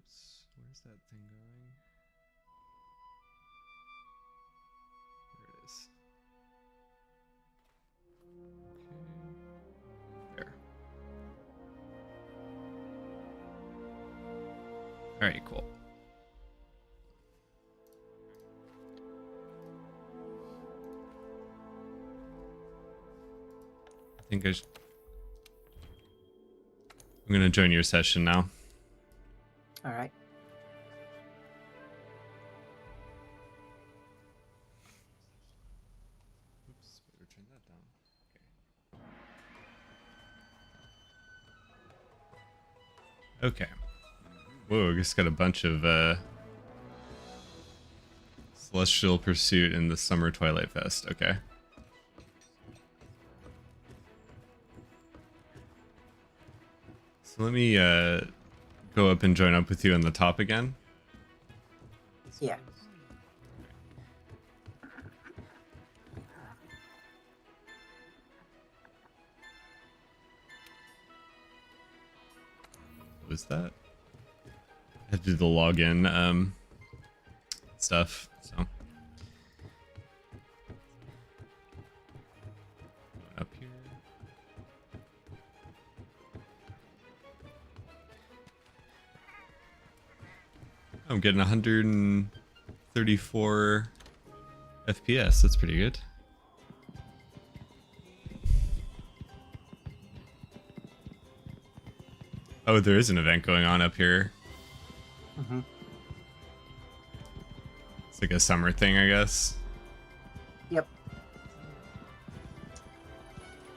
Oops, where's that thing going? There it is. Okay. There. Alright, cool. I think I'm gonna join your session now. All right. Oops, better turn that down. Okay. Okay. Whoa, I just got a bunch of Celestial Pursuit in the Summer Twilight Fest. Okay. So let me go up and join up with you on the top again. Yeah. What was that? I had to do the login stuff. So up here. I'm getting 134 FPS. That's pretty good. Oh, there is an event going on up here. Mm-hmm. It's like a summer thing, I guess. Yep.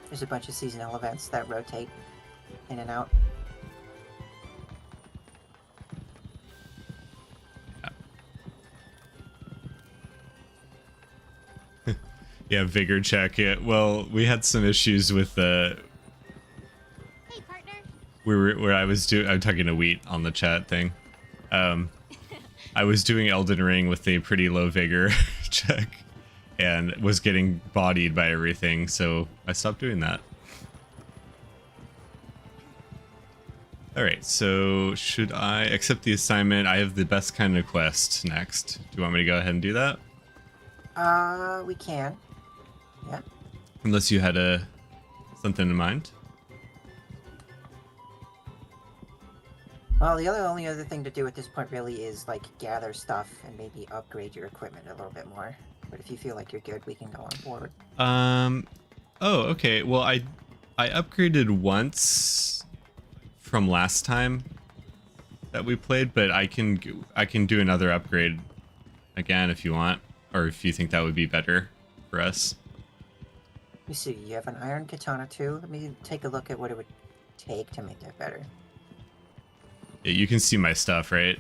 There's a bunch of seasonal events that rotate in and out. Yeah, vigor check it. Well, we had some issues with the. Hey, partner. Where I was doing. I'm talking to Wheat on the chat thing. I was doing Elden Ring with a pretty low vigor check, and was getting bodied by everything, so I stopped doing that. All right, so should I accept the assignment? I have the best kind of quest next. Do you want me to go ahead and do that? We can. Yeah. Unless you had something in mind. Well, the only other thing to do at this point really is like gather stuff and maybe upgrade your equipment a little bit more. But if you feel like you're good, we can go on board. Oh, okay. Well, I upgraded once from last time that we played, but I can do another upgrade again if you want, or if you think that would be better for us. Let me see. You have an iron katana too. Let me take a look at what it would take to make that better. Yeah, you can see my stuff, right?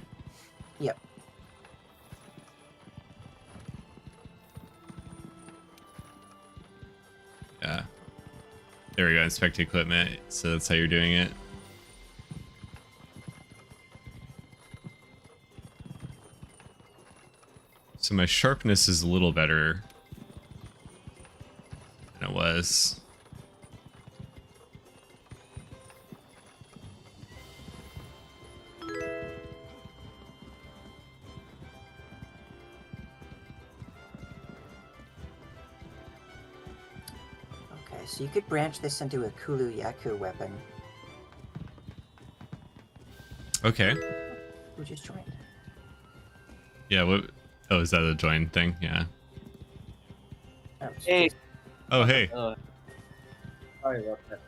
Yep. Yeah. There we go. Inspect equipment. So that's how you're doing it. So my sharpness is a little better than it was. Okay, so you could branch this into a Kulu Yaku weapon. Okay. Who just joined? Yeah, what? Oh, is that a join thing? Yeah. Oh, it's Hey. just- Oh, hey. Sorry about that.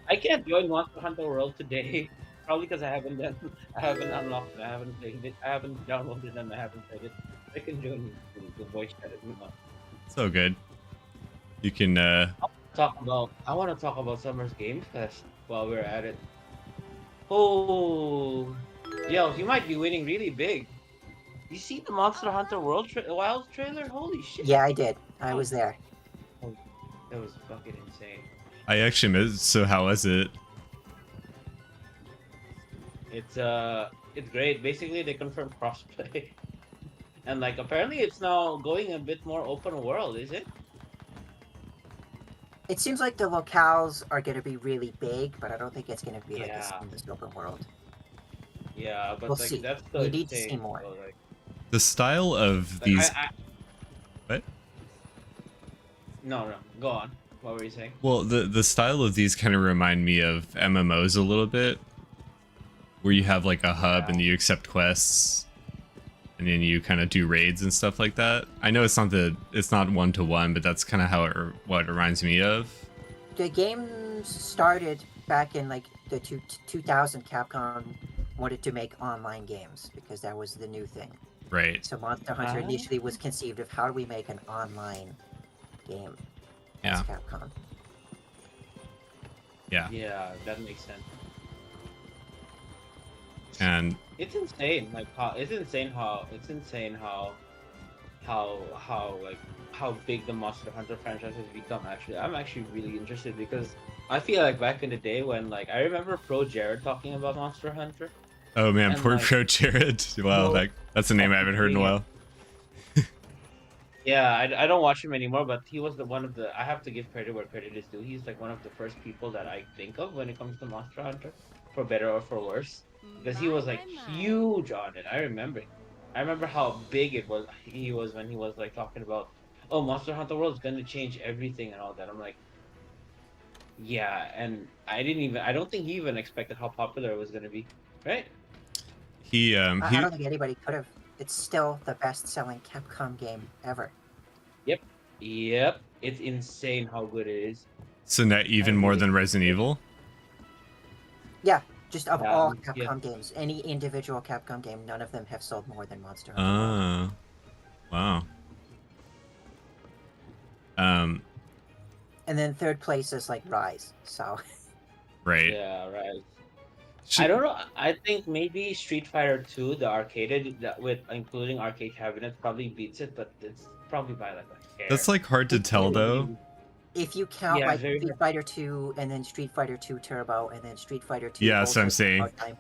I can't join Monster Hunter World today, probably because I haven't unlocked it, I haven't played it, I haven't downloaded it, and I haven't played it. I can join the voice chat if you want. So good. You can, I want to talk about Summer's Game Fest while we're at it. Oh, Yells, you might be winning really big. You see the Monster Hunter World Wild trailer? Holy shit! Yeah, I did. I was there. That was fucking insane. I actually missed. So how was it? It's great. Basically, they confirmed crossplay, and like apparently it's now going a bit more open world. Is it? It seems like the locales are going to be really big, but I don't think it's going to be like Yeah. this in this open world. Yeah, but We'll like see. that's We still need to see insane. more. So, like, The style of like these. What? No, go on. What were you saying? Well, the style of these kind of remind me of MMOs a little bit, where you have like a hub and you accept quests, and then you kind of do raids and stuff like that. I know it's not one to one, but that's kind of how what it reminds me of. The game started back in like the 2000. Capcom wanted to make online games because that was the new thing. Right. So Monster Hunter initially was conceived of how do we make an online game. Yeah. That's Capcom. Yeah. Yeah, that makes sense. And It's insane, like how how big the Monster Hunter franchise has become. Actually, I'm actually really interested because I feel like back in the day when like I remember Pro Jared talking about Monster Hunter. oh man, And, poor like, Pro Jared. Wow, well, that's a name I haven't heard in a while. Yeah, I don't watch him anymore, but he was one of the. I have to give credit where credit is due. He's like one of the first people that I think of when it comes to Monster Hunter, for better or for worse, because he was like huge on it. I remember how big it was. He was when he was like talking about, oh, Monster Hunter World is going to change everything and all that. I'm like, yeah, and I don't think he even expected how popular it was going to be, right? I don't think anybody could have. It's still the best-selling Capcom game ever. Yep, it's insane how good it is. So not even more than Resident Evil. Yeah, just of all Yeah. Capcom games, any individual Capcom game, none of them have sold more than Monster Hunter. Ah, wow. And then third place is like Rise. So Right. Yeah, right. I don't know. I think maybe Street Fighter 2, the arcade, with including arcade cabinets, probably beats it, but it's probably by like a hair. That's like hard to tell though. if you count Yeah, like very- Street Fighter 2 and then Street Fighter 2 Turbo and then Street Fighter 2. Yeah, that's what I'm Ultra saying. Showtime,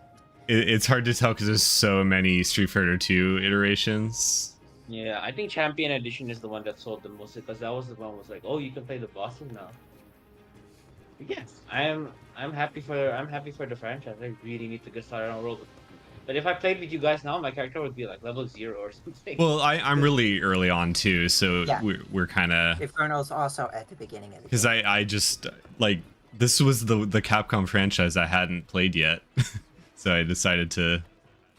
It's hard to tell because there's so many Street Fighter 2 iterations. Yeah, I think Champion Edition is the one that sold the most because that was the one was like, oh, you can play the bosses now. Yes, I'm happy for the franchise. I really need to get started on World. But if I played with you guys now, my character would be like level 0 or something. Well, I'm really early on too, so Yeah. we're kind of Inferno's also at the beginning of the because game. I just like this was the Capcom franchise I hadn't played yet, so I decided to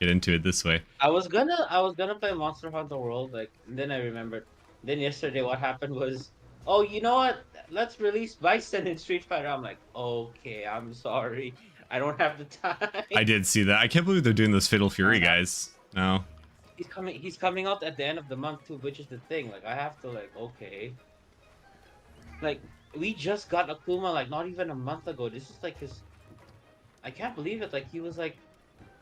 get into it this way. I was gonna play Monster Hunter World, like, and then I remembered. Then yesterday, what happened was, oh, you know what? Let's release Bison in Street Fighter. I'm like, okay, I'm sorry, I don't have the time. I did see that. I can't believe they're doing this Fatal Fury, guys. No. He's coming out at the end of the month too, which is the thing. Like, I have to like, okay. Like, we just got Akuma like not even a month ago. This is like his. I can't believe it. Like he was like,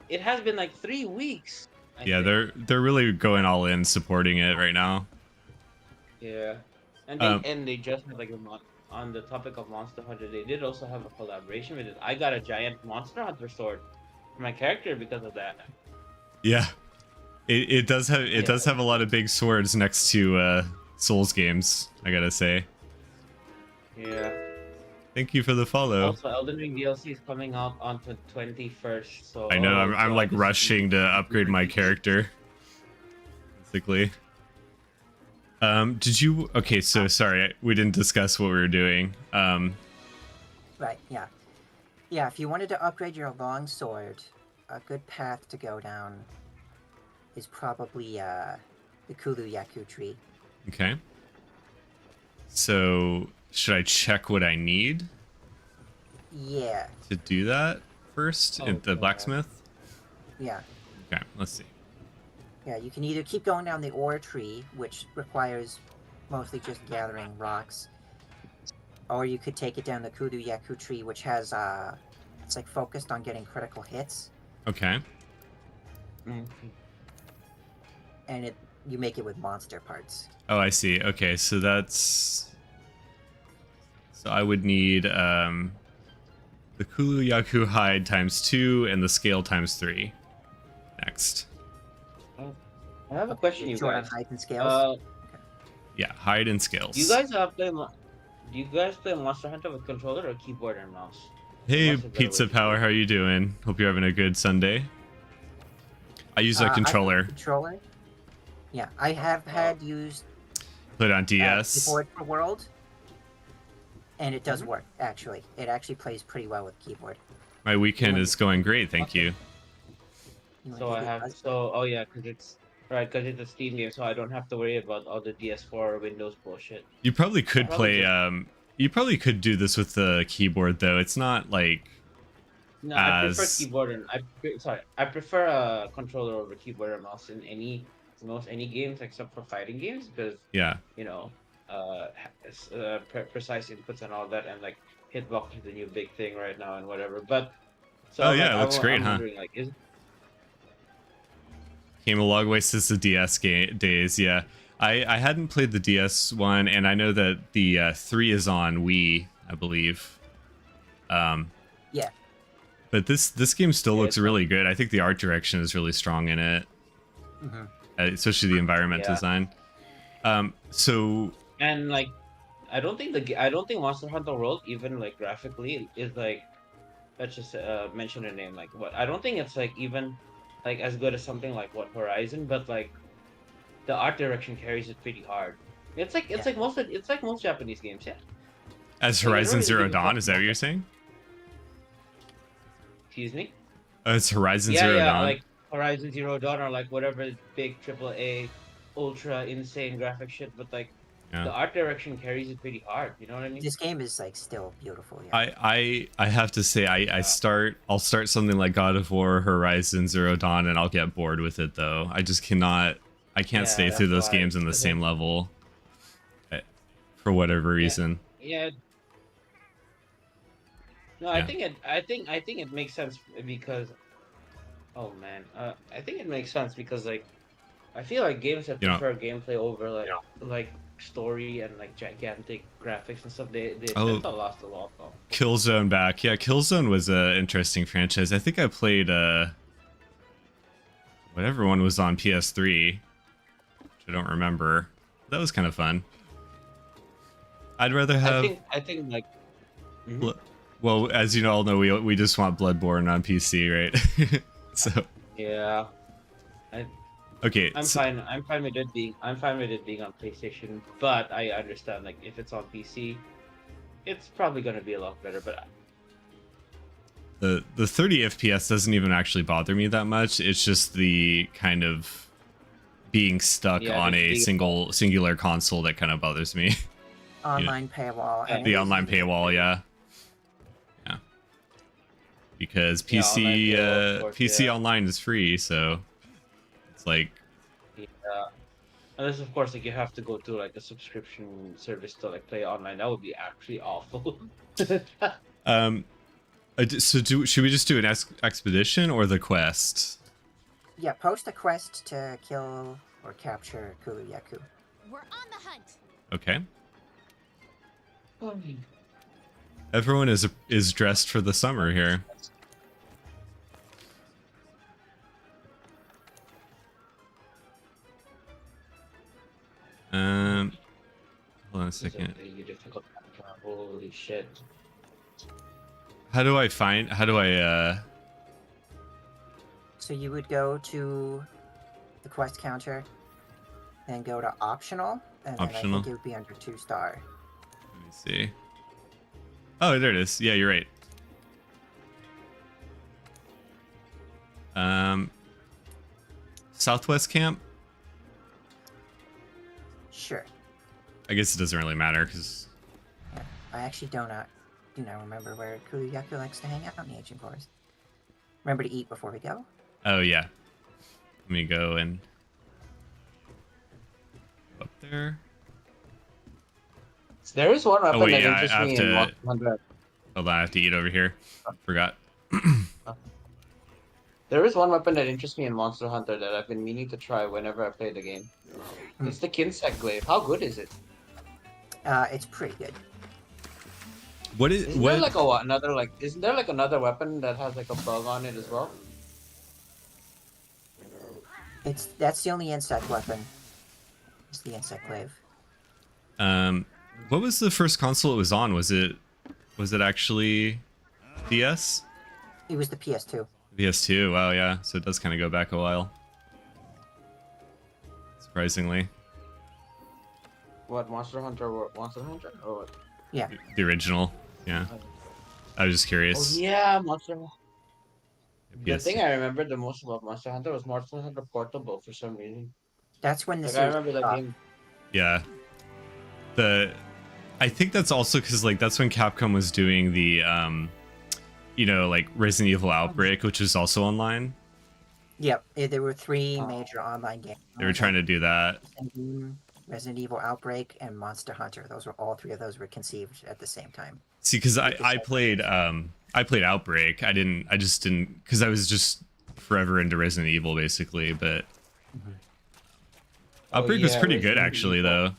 it has been like 3 weeks. I Yeah, think. they're really going all in supporting it right now. Yeah, and they just had like on the topic of Monster Hunter, they did also have a collaboration with it. I got a giant Monster Hunter sword for my character because of that. Yeah. It does have a lot of big swords next to Souls games, I gotta say. Yeah. Thank you for the follow. Also, Elden Ring DLC is coming out on the 21st. So I know, I'm God, like this is- rushing to upgrade my character. Basically. Did you okay, so sorry, we didn't discuss what we were doing. Right, yeah. Yeah, if you wanted to upgrade your longsword, a good path to go down is probably the Kulu Yaku tree. Okay. So should I check what I need Yeah, to do that first Oh, at the God. blacksmith? yeah. Okay, let's see. Yeah, you can either keep going down the ore tree, which requires mostly just gathering rocks, or you could take it down the Kudu Yaku tree, which has it's like focused on getting critical hits, Okay. Mhm. and you make it with monster parts. Oh, I see. Okay, so that's so I would need the Kulu Yaku hide ×2 and the scale ×3 next. I have a question, you Short on guys. height and scales. Yeah, hide and scales. Do you guys play? Do you guys play Monster Hunter with controller or keyboard and mouse? Hey, What's a better Pizza way to Power, do it? how you doing? Hope you're having a good Sunday. I use a I have a controller. controller. Yeah, I have had used Put it on DS. keyboard for World, and it does work. Actually, it actually plays pretty well with keyboard. My weekend is going great, thank you. You So wanna I give it a have buzz? oh yeah, because it's a Steam game, so I don't have to worry about all the DS4 or Windows bullshit. You probably could Probably play. You probably could do this with the keyboard though. It's not like No, I prefer as keyboard and I prefer a controller over keyboard and mouse in most any games except for fighting games because yeah. you know precise inputs and all that and like hitbox is the new big thing right now and whatever. But so Oh I'm, yeah, like, it looks great, I'm huh? wondering, like, Came a long way since the DS days. Yeah, I hadn't played the DS one, and I know that the 3 is on Wii, I believe. Yeah. But this game still Yeah, looks it's really good. I think the art direction is really strong in it, Hmm. especially the environment Yeah. design. So and like I don't think Monster Hunter World even like graphically is like let's just mention a name like what I don't think it's like even like as good as something like what Horizon, but like the art direction carries it pretty hard. It's like most Japanese games, yeah. as you don't Horizon really Zero give a Dawn, fuck is that what about you're that. saying? Excuse me. It's Horizon Yeah, Zero yeah, Dawn. like Horizon Zero Dawn or like whatever big AAA, ultra insane graphic shit, but like Yeah. the art direction carries it pretty hard. You know what I mean? This game is like still beautiful. Yeah. I have to say I'll start something like God of War, Horizon Zero Dawn, and I'll get bored with it though. I just cannot. I can't Yeah, stay through that's those why. games in the Because same level. For whatever reason. Yeah. No, Yeah. I think it makes sense because, oh man, I think it makes sense because like, I feel like games that You know- prefer gameplay over like story and like gigantic graphics and stuff, they Oh. tend to last a lot though. Killzone back. Yeah, Killzone was a interesting franchise. I think I played whatever one was on PS3, which I don't remember. That was kind of fun. I'd rather have. I think like. Mhm. Bl- Well, as you all know, we just want Bloodborne on PC, right? So Yeah, okay. I'm so- fine. I'm fine with it being on PlayStation, but I understand like if it's on PC, it's probably gonna be a lot better. But the 30 FPS doesn't even actually bother me that much. It's just the kind of being stuck Yeah, on a just singular console that kind of bothers me. Online paywall. and The it is online easy to paywall, do. yeah. Because Yeah, PC online paywall, of course, PC yeah. online is free, so it's like yeah, unless of course like you have to go to like a subscription service to like play online, that would be actually awful. should we just do an expedition or the quest? Yeah, post a quest to kill or capture Kulu Yaku. We're on the hunt. Okay. Everyone is dressed for the summer here. Hold on a This is second. a really difficult background. Holy shit! How do I So you would go to the quest counter, then go to optional, and then I Optional. think it would be under 2-star. let me see. Oh, there it is. Yeah, you're right. Southwest camp? Sure. I guess it doesn't really matter because I actually do not remember where Kulu Yaku likes to hang out in the ancient forest. Remember to eat before we go. oh yeah. Let me go and up there. There is one weapon wait, that yeah, I interests have me to- in Monster Hunter. Hold on, I have to eat over here. Forgot. There is one weapon that interests me in Monster Hunter that I've been meaning to try whenever I play the game. It's the Kinsect Glaive. How good is it? It's pretty good. What is Isn't there like isn't there like another weapon that has like a bug on it as well? That's the only insect weapon. It's the insect glaive. what was the first console it was on? Was it actually DS? It was the PS2. PS2. Wow, yeah. So it does kind of go back a while. surprisingly. What, Monster Hunter or Monster Hunter or what? Yeah. The original. Yeah. I was just Oh curious. yeah, Monster. The PS2. thing I remember the most about Monster Hunter was Monster Hunter Portable for some reason. That's when the Like I series remember that kicked off. game. Yeah. I think that's also because like that's when Capcom was doing the you know, like Resident Evil Outbreak, which was also online. Yep, there were three Oh. major online games. They were trying to do that. Resident Evil Outbreak and Monster Hunter. Those were all three of those were conceived at the same time. See, because I played Outbreak. I just didn't because I was just forever into Resident Evil basically, but Oh, Outbreak was yeah, pretty good Resident actually Evil. though.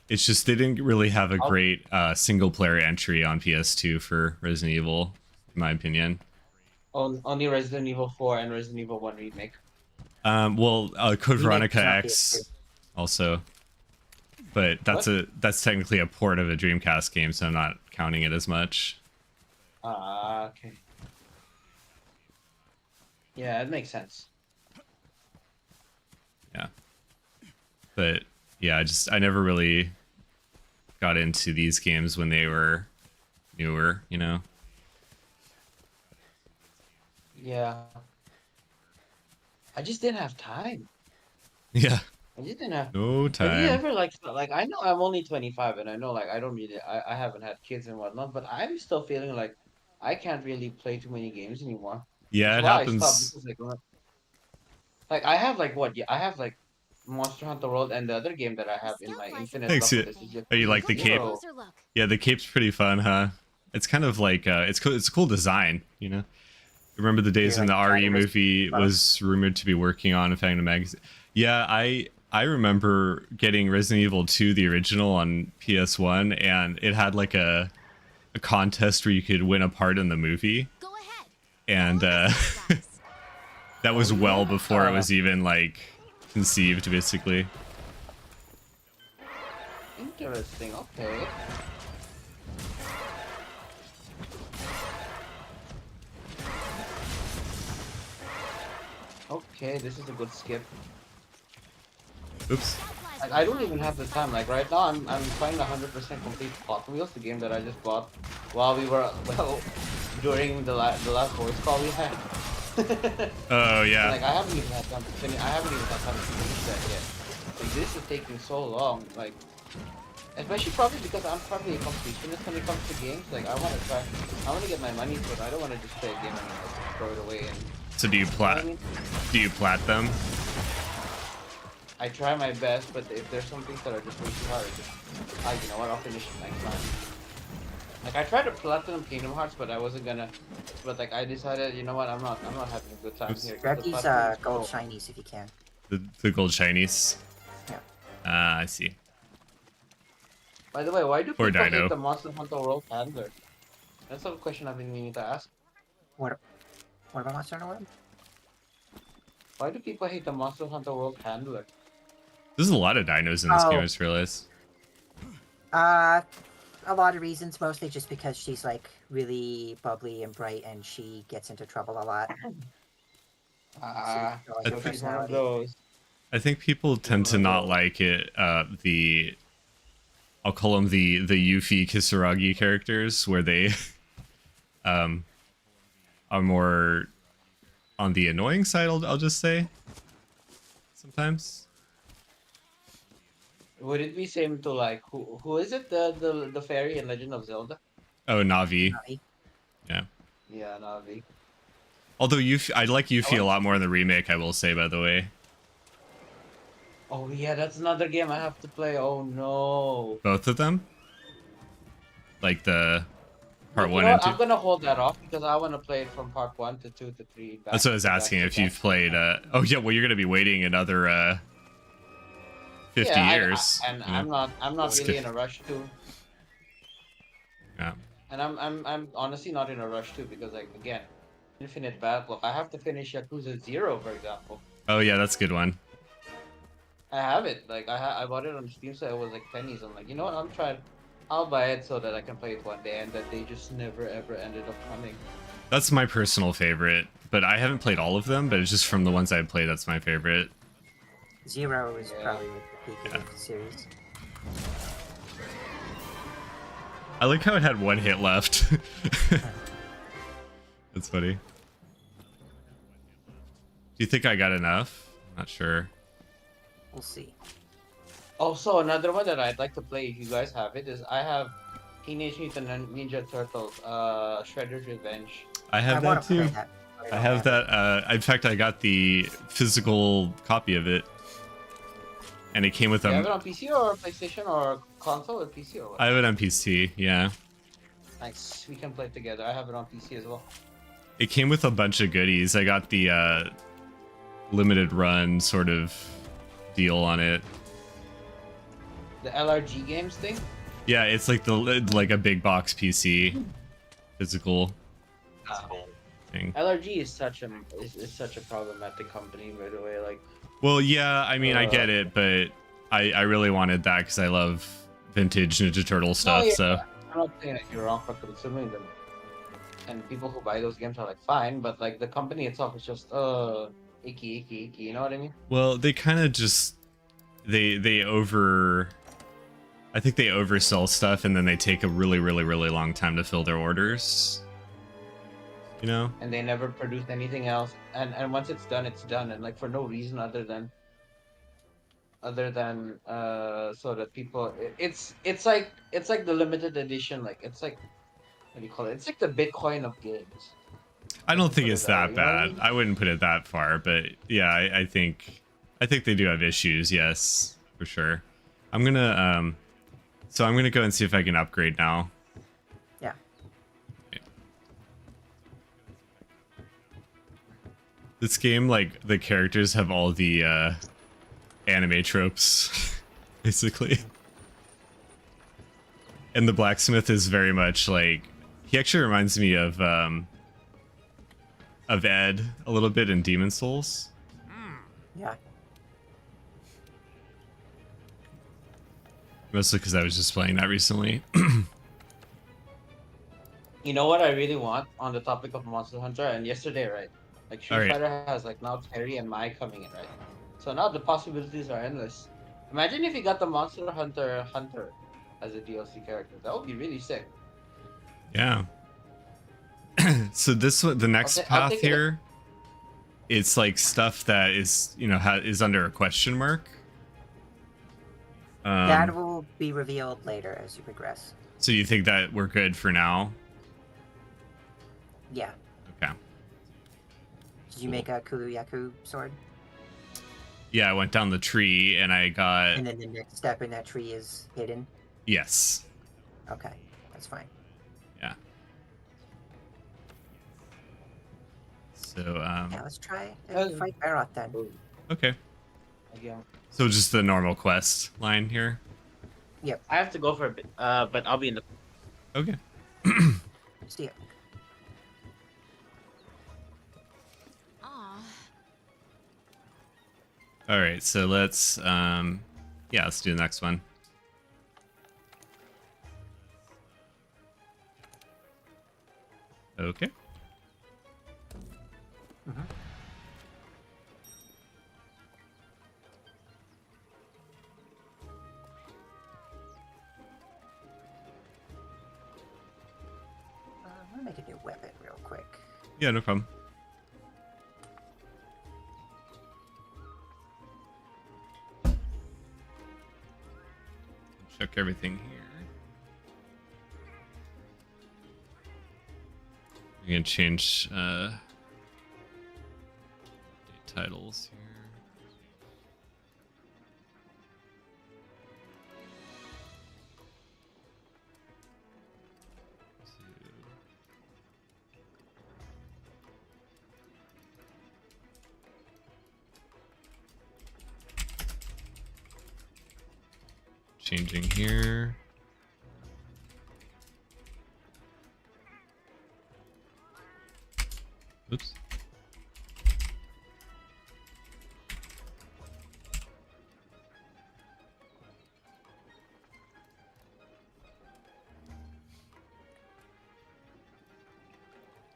It's just they didn't really have a great single player entry on PS2 for Resident Evil, in my opinion. Only Resident Evil 4 and Resident Evil 1 remake. Well, Code Remake Veronica was on X also, but that's technically a port of a Dreamcast game, so I'm not counting it as much. Ah, okay. Yeah, it makes sense. Yeah, but yeah, I never really got into these games when they were newer, you know. Yeah. I just didn't have time. Yeah, I just didn't have. no Have you time. ever like I know I'm only 25 and I know like I don't really I haven't had kids and whatnot, but I'm still feeling like I can't really play too many games anymore. Yeah, it That's why I stopped happens. because like I have like what? Yeah, I have like Monster Hunter World and the other game that I have in my infinite Thanks, bucket yeah. list is just Oh, you like the Go get a cape? closer look. Yeah, the cape's pretty fun, huh? It's kind of like it's cool. It's a cool design, you know. Remember the days Yeah, when the like RE Shadow movie Rescue. was rumored to be working on Fangdom magazine? Yeah, I remember getting Resident Evil 2, the original, on PS1, and it had like a contest where you could win a part in the movie, Go ahead. and Follow the guys. that was well yeah. before it was even like conceived, basically. interesting. Okay. Okay, this is a good skip. Oops. Like I don't even have the time. Like right now, I'm trying to 100% complete Hot Wheels, the game that I just bought while we were during the last voice call we had. Oh yeah. Like I haven't even had time to finish. I haven't even had time to finish that yet. Like this is taking so long. Like especially probably because I'm probably a completionist when it comes to games. Like I want to get my money, but I don't want to just play a game and like, throw it away. And So do you you know what plat? I mean? Do you plat them? I try my best, but if there's some things that are just way too hard, you know what, I'll finish it next time. Like I tried to platinum Kingdom Hearts, but I wasn't gonna. But like I decided, you know what, I'm not having a good time Oops. here. 'cause Grab the these platinum is gold cool. shinies if you can. The gold shinies. Yeah. Ah, I see. By the way, why do Poor people Dino. hate the Monster Hunter World handler? That's a question I've been meaning to ask. What about Monster Hunter World? Why do people hate the Monster Hunter World handler? There's a lot of dinos in this game, Oh. I just realized. A lot of reasons, mostly just because she's like really bubbly and bright, and she gets into trouble a lot. Ah, So, like, I her think- she's one of personality. those. I think people tend to not like it. I'll call them the Yuffie Kisaragi characters, where they are more on the annoying side. I'll just say sometimes. Would it be same to like who is it the fairy in Legend of Zelda? Oh, Navi. Navi. Yeah. Yeah, Navi. Although I like Yuffie a lot more in the remake, I will say, by the way. Oh yeah, that's another game I have to play. Oh no. Both of them? Like the part You 1 know and what? 2? I'm gonna hold that off because I want to play it from part 1 to 2 to 3. That's what I was asking, if you've played... Oh yeah, well, you're going to be waiting another 50 years. And you know? I'm not It's really good. in a rush to. Yeah. And I'm honestly not in a rush to because like again, Infinite Backlog. I have to finish Yakuza 0, for example. Oh yeah, that's a good one. I have it. Like I bought it on Steam, so it was like pennies. I'm like, you know what? I'll buy it so that I can play it one day, and that they just never ever ended up coming. That's my personal favorite, but I haven't played all of them, but it's just from the ones I've played, that's my favorite. 0 is Yeah. probably like the peak of the series. I like how it had 1 hit left. That's funny. Do you think I got enough? Not sure. We'll see. Also, another one that I'd like to play if you guys have it is I have Teenage Mutant Ninja Turtles, Shredder's Revenge. I have wanna that too. play that, but I don't have it. that. In fact, I got the physical copy of it, and it came with Do you have it a. on PC or PlayStation or console or PC or what? I have it on PC. Yeah, Nice. We can play it together. I have it on PC as well. it came with a bunch of goodies. I got the limited run sort of deal on it. The LRG games thing? Yeah, it's like a big box PC, physical thing. LRG is such a problematic company, by the way. Like, Well, yeah, I mean, I get it, but I really wanted that because I love vintage Ninja Turtle stuff. no, yeah, So I'm not saying that you're wrong for consuming them. And people who buy those games are like fine, but like the company itself is just icky. You know what I mean? well, they kind of just they over. I think they oversell stuff and then they take a really long time to fill their orders. You know? And they never produce anything else. And once it's done, and like for no reason other than so that people it's like the limited edition, like it's like, what do you call it? It's like the Bitcoin of games. I don't think Put it it's that that way, you know what I bad. mean? I wouldn't put it that far, but yeah, I think they do have issues, yes, for sure. I'm gonna go and see if I can upgrade now. Yeah. This game, like, the characters have all the anime tropes, basically. And the blacksmith is very much like, he actually reminds me of Ed a little bit in Demon Souls. Yeah. Mostly because I was just playing that recently. You know what I really want on the topic of Monster Hunter? And yesterday, right? Like Street Alright. Fighter has like now Terry and Mai coming in, right? So now the possibilities are endless. Imagine if you got the Monster Hunter as a DLC character. That would be really sick. Yeah. So this one, the next I'll path take it. here, it's like stuff that is, you know, is under a question mark. That will be revealed later as you progress. So you think that we're good for now? Yeah. Okay. Did you make a Kuru-Yaku sword? Yeah, I went down the tree and I got And then the next step in that tree is hidden? yes. Okay, that's fine. Yeah. So Yeah, let's try Uh, fight Barroth then. okay. Yeah. So just the normal quest line here. I have to go for a bit, but I'll be in the. Okay. See ya. Aw. All right. So let's yeah, let's do the next one. Okay. I'm gonna make a new weapon real quick. Yeah, no problem. Check everything here. I'm gonna change titles here. Changing here. Oops.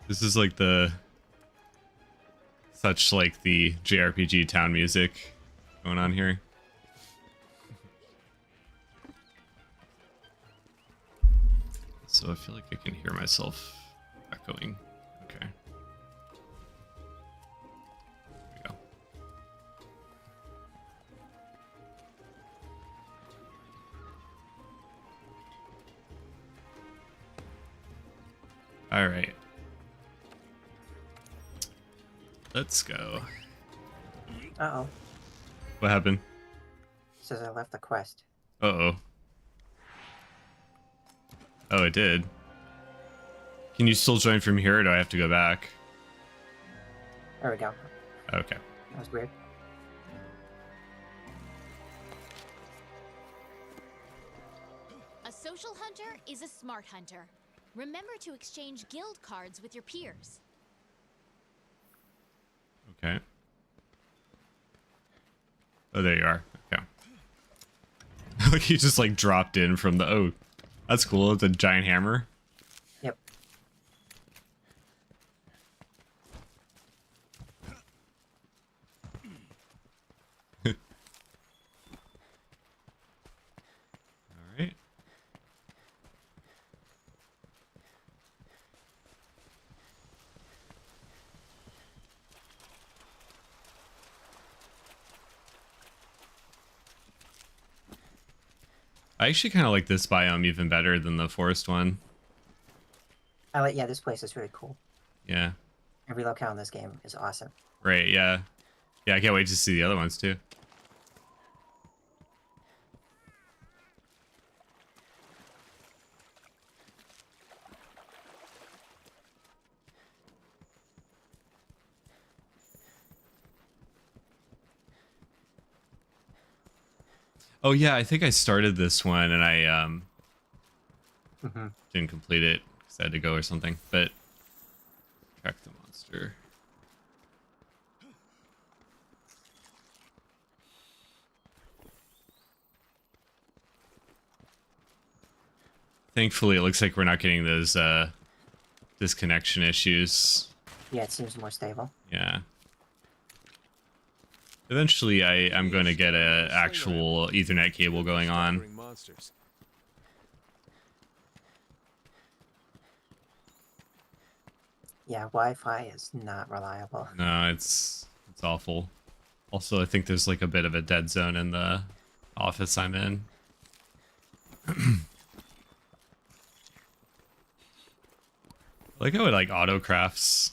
This is like the JRPG town music going on here. So I feel like I can hear myself echoing. Okay. There we go. All right. Let's go. Uh-oh. What happened? Says I left the quest. Uh-oh. Oh, it did. Can you still join from here, or do I have to go back? There we go. Okay. That was weird. A social hunter is a smart hunter. Remember to exchange guild cards with your peers. Okay. Oh, there you are. Okay. Like you just like dropped in from the... Oh, that's cool. It's a giant hammer. Yep. All right. I actually kind of like this biome even better than the forest one. Yeah, this place is really cool. Yeah. Every locale in this game is awesome. Right, yeah. Yeah, I can't wait to see the other ones too. Oh yeah, I think I started this one and I Mm-hmm. didn't complete it because I had to go or something. But track the monster. Thankfully, it looks like we're not getting those disconnection issues. Yeah, it seems more stable. Yeah. Eventually, I'm going to get a actual Ethernet cable going on. Monsters. Yeah, Wi-Fi is not reliable. No, it's awful. Also, I think there's like a bit of a dead zone in the office I'm in. Like how it like auto crafts.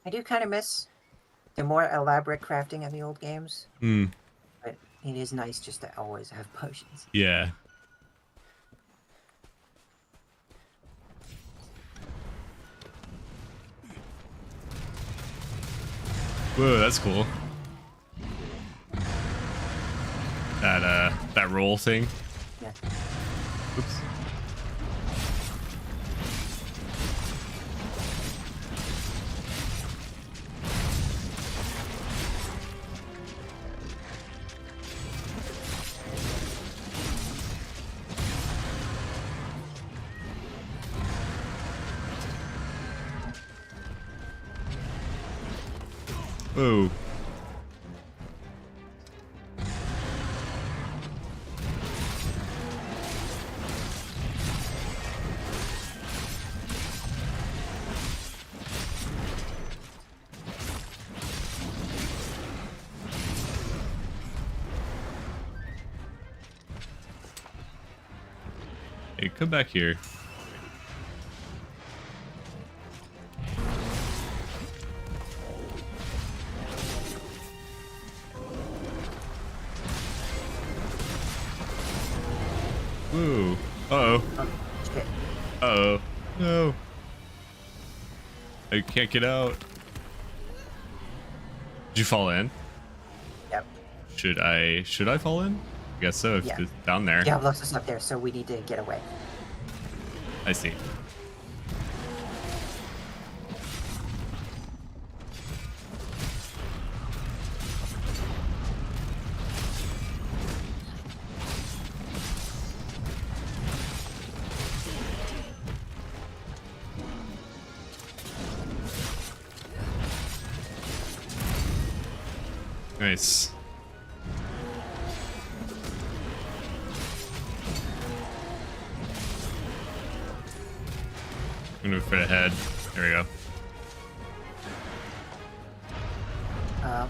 I do kind of miss the more elaborate crafting of the old games, Hmm. but it is nice just to always have potions. Yeah. Whoa, that's cool. That roll thing. Yeah. Oops. Whoa. Hey, come back here. Ooh. Uh-oh. Oh, shit. Uh-oh. No. I can't get out. Did you fall in? Yep. Should I fall in? I guess so, if Yeah. it's down there. Diablos is up there, so we need to get away. I see. Nice. I'm gonna put ahead. There we go.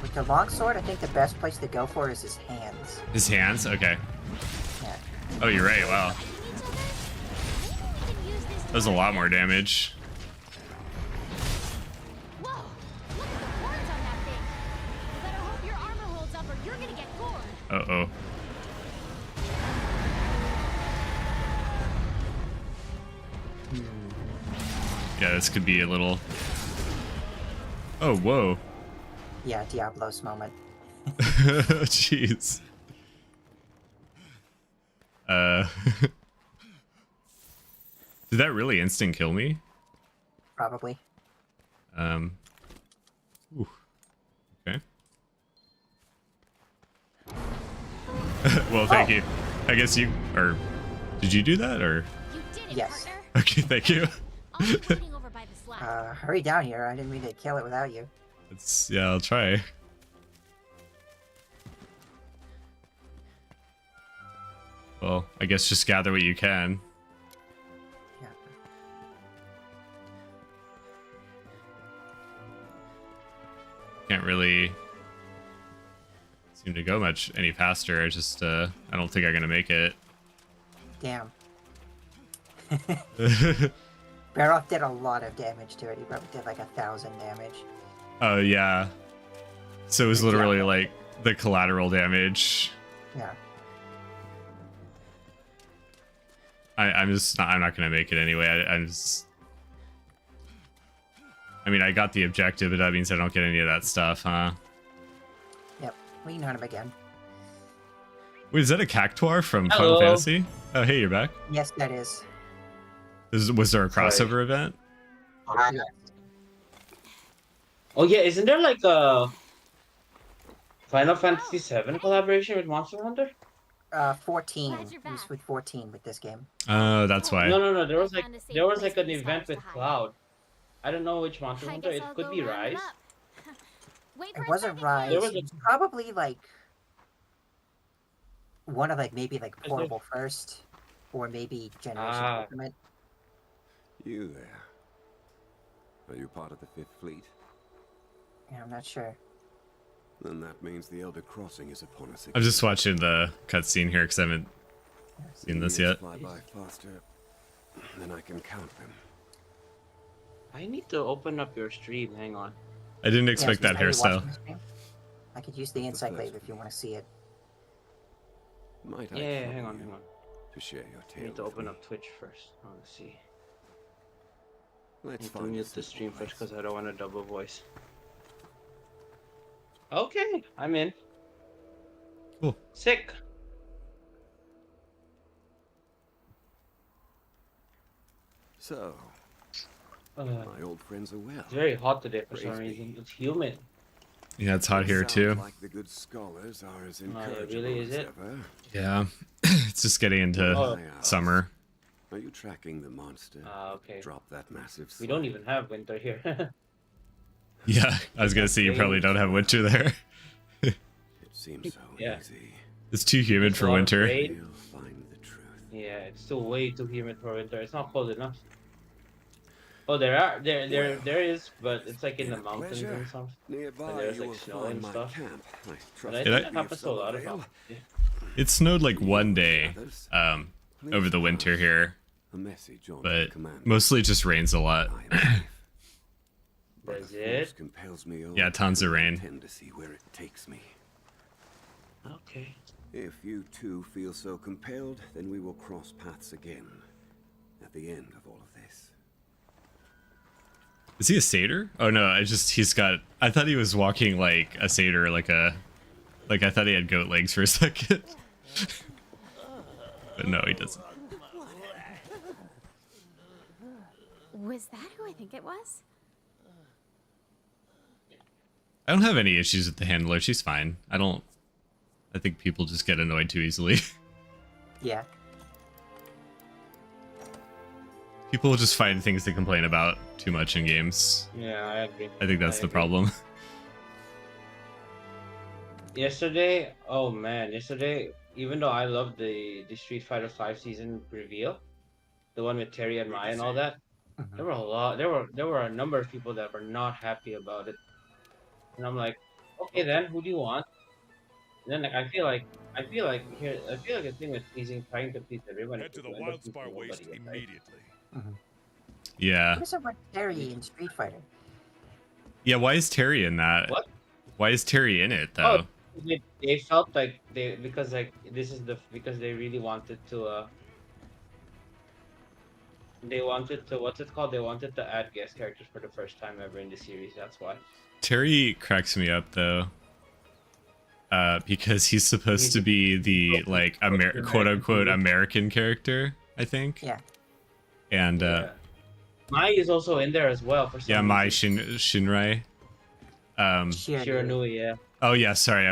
With the longsword, I think the best place to go for is his hands. His hands? Okay. Yeah. Oh, you're right. Wow. Fighting each other? Maybe we can use this That was a lot more damage. Whoa! Look at the horns on that thing. You better hope your armor holds up or you're gonna get gored. Uh-oh. Yeah, this could be a little... Oh, whoa. Yeah, Diablos moment. Jeez. Did that really instant kill me? Probably. Ooh. Okay. Well, thank Oh. you. I guess you... Or... Did you do that, or...? You did it, Yes. partner. Okay, thank you. I'll be waiting over by the slab. Hurry down here. I didn't mean to kill it without you. It's... Yeah, I'll try. Well, I guess just gather what you can. Yeah. Can't really seem to go much any faster. I just I don't think I'm gonna make it. Damn. Baroth did a lot of damage to it. He probably did like 1,000 damage. Oh yeah. So it was literally like the collateral damage. Yeah. I'm not gonna make it anyway. I mean, I got the objective, but that means I don't get any of that stuff, huh? Yep. We can hunt him again. Wait, is that a Cactuar from Final Hello. Fantasy? Oh, hey, you're back. Yes, that is. Was there a Sorry. crossover event? Yeah. Oh yeah, isn't there like a Final Fantasy VII collaboration with Monster Hunter? 14. Glad you're It was back. with 14 with this game. Oh, that's why. No. There was I like found a safe there was place like an for these event stars with to hide. Cloud. I don't know which Monster I Hunter. guess It I'll could go be round 'em Rise. up. Wait for It a wasn't second, Rise. There please. was a- It was probably like one of like maybe like there- Portable First, or maybe Generation Ah. Ultimate. You there. Are you part of the Fifth Fleet? Yeah, I'm not sure. Then that means the Elder Crossing is upon us. I'm just watching the cutscene here because I haven't seen this yet. Fly by faster than I can count them. I need to open up your stream. Hang on. I didn't Yeah, expect so that are you watching hairstyle. the stream? I could use the insight glaive if you want to see it. Might I Yeah, trouble hang on, you hang on. to share your I tale need to with open me? up Twitch first. I want to see. I Let's need to find a mute the simple stream first way. because I don't want to double voice. Okay, I'm in. Cool. Sick. So, Uh, my old friends are well. it's very hot today for some Praise be. reason. It's humid. Yeah, it's hot here Sounds too. Like the good scholars are as yeah, encourageable really, is as it? ever. Yeah, it's just getting into Oh. summer. Are you tracking the monster? Okay. Drop that massive. We don't slide. even have winter here. Yeah, I was gonna say you probably don't have winter there. It seems so Yeah. easy. It's too humid It's for a lot of winter. rain. You'll find the truth. Yeah, it's still way too humid for winter. It's not cold enough. Oh, there is, but it's like in the Been a mountains pleasure. and stuff. Nearby, there's, you like, will snow find and my stuff. camp. I But I trust think Did I- that happens to a lot of them. Yeah. It snowed like one day Others, over the winter here, a message on but command. mostly it just rains a lot. I am safe. But Does the it? force compels me on, Yeah, tons of and I rain. tend to see where it takes me. Okay. If you too feel so compelled, then we will cross paths again at the end of all of this. Is he a satyr? Oh no, I thought he was walking like a satyr, like I thought he had goat legs for a second. But no, he doesn't. Was that who I think it was? I don't have any issues with the handler. She's fine. I think people just get annoyed too easily. Yeah. People just find things to complain about too much in games. Yeah, I agree. I think that's I the agree. problem. Yesterday, oh man, yesterday, even though I loved the Street Fighter 5 season reveal, the one with Terry and Maya and all that, Mhm. there were a lot. There were a number of people that were not happy about it, and I'm like, okay, then who do you want? And then like I feel like the thing with pleasing, trying to please everyone is Head to that the you end up Wildspire pleasing Waste nobody, right? immediately. Yeah. What is up with Terry in Street Fighter? Yeah, why is Terry in that? What? Why is Terry in it Oh, though? they felt like they because like this is the because they really wanted to they wanted to what's it called? They wanted to add guest characters for the first time ever in the series. That's why. Terry cracks me up though. Because he's supposed to be the like quote unquote American character, I think. Yeah. And Yeah. Mai is also in there as well for some yeah, Mai reason. Shinrai. Shiranui, yeah. Oh yeah, sorry.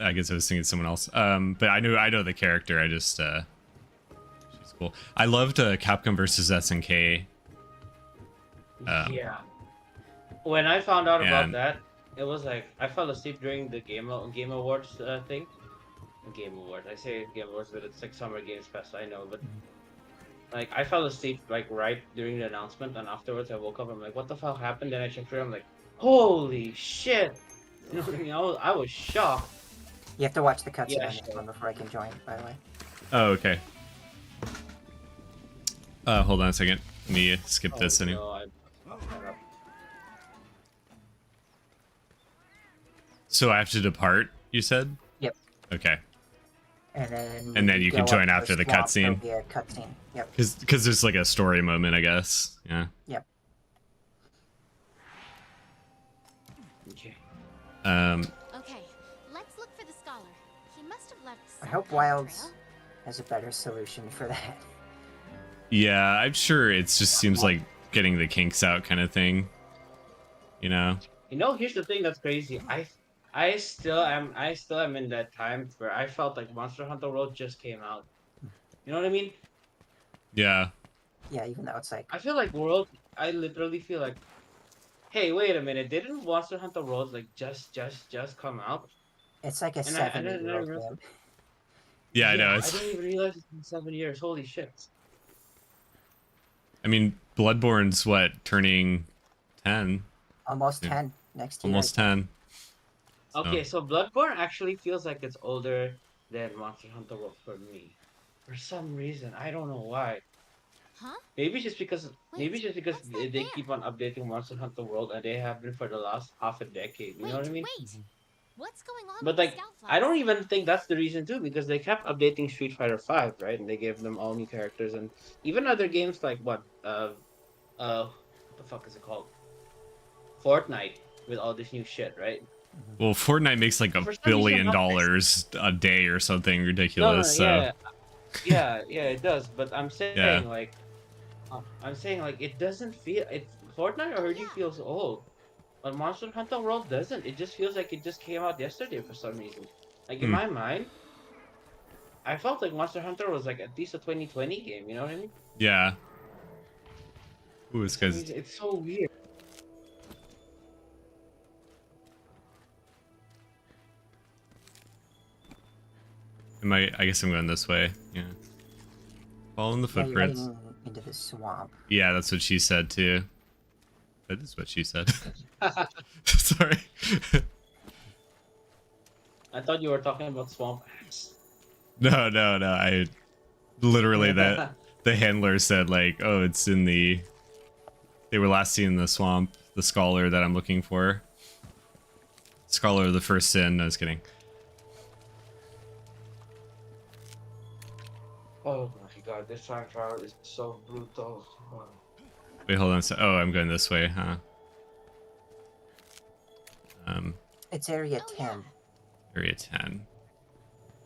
I guess I was thinking someone else. But I know the character. I just she's cool. I loved Capcom versus SNK. Yeah. When I found out about and- that, it was like I fell asleep during the Game Awards thing. Game Awards. I say Game Awards, but it's like Summer Games Fest. I know, but like I fell asleep like right during the announcement, and afterwards I woke up. I'm like, what the fuck happened? Then I checked through. I'm like, holy shit! You know what I mean? I was shocked. You have to watch the cutscene Yeah, on this one before I can join, by the way. Oh okay. Hold on a second. Let me skip this anyway. No, So I have to depart. You said? Yep. Okay. And then you can go join up to after the swamp, cutscene? there'll be a cutscene. Yep. Because there's like a story moment, I guess. Yeah. Yep. Okay. Okay, let's look for the scholar. He must have left I some hope kind of Wilds trail. has a better solution for that. Yeah, I'm sure it just seems like getting the kinks out kind of thing. You know? You know, here's the thing that's crazy. I still am in that time where I felt like Monster Hunter World just came out. You know what I mean? Yeah. Yeah, even though it's like I feel like World. I literally feel like, hey, wait a minute, didn't Monster Hunter World like just come out? it's like a And I 70-year-old didn't- game. Yeah, I know. I It's. didn't even realize it's been 7 years. Holy shit! I mean, Bloodborne's what, turning 10? Almost Yeah. 10 next year. Almost 10. So- Okay, so Bloodborne actually feels like it's older than Monster Hunter World for me. For some reason, I don't know why. Huh? Maybe just because Wait, what's they that there? keep on updating Monster Hunter World and they have been for the last half a decade. You know what I mean? Wait. What's going on But with like, the I don't Scoutflies? even think that's the reason too, because they kept updating Street Fighter 5, right? And they gave them all new characters and even other games like what the fuck is it called? Fortnite with all this new shit, right? Well, Fortnite makes like For $1 some billion reason, a day or something No, ridiculous. So yeah, it does. But I'm saying Yeah. like, it doesn't feel it. Fortnite already feels old, but Monster Hunter World doesn't. It just feels like it just came out yesterday for some reason. Like in Hmm. my mind, I felt like Monster Hunter was like at least a 2020 game. You know what I mean? yeah. Ooh, this For some guy's. reason, it's so weird. I guess I'm going this way. Yeah. Following the Yeah, you're footprints. heading into the swamp. Yeah, that's what she said too. That is what she said. Sorry. I thought you were talking about Swamp Axe. No. I literally that the handler said like, oh, it's in the. They were last seen in the swamp. The scholar that I'm looking for. Scholar of the First Sin. No, I was kidding. Oh my god, this time trial is so brutal. Oh. Wait, hold on. Oh, I'm going this way, huh? It's area Oh, yeah. 10. Area 10.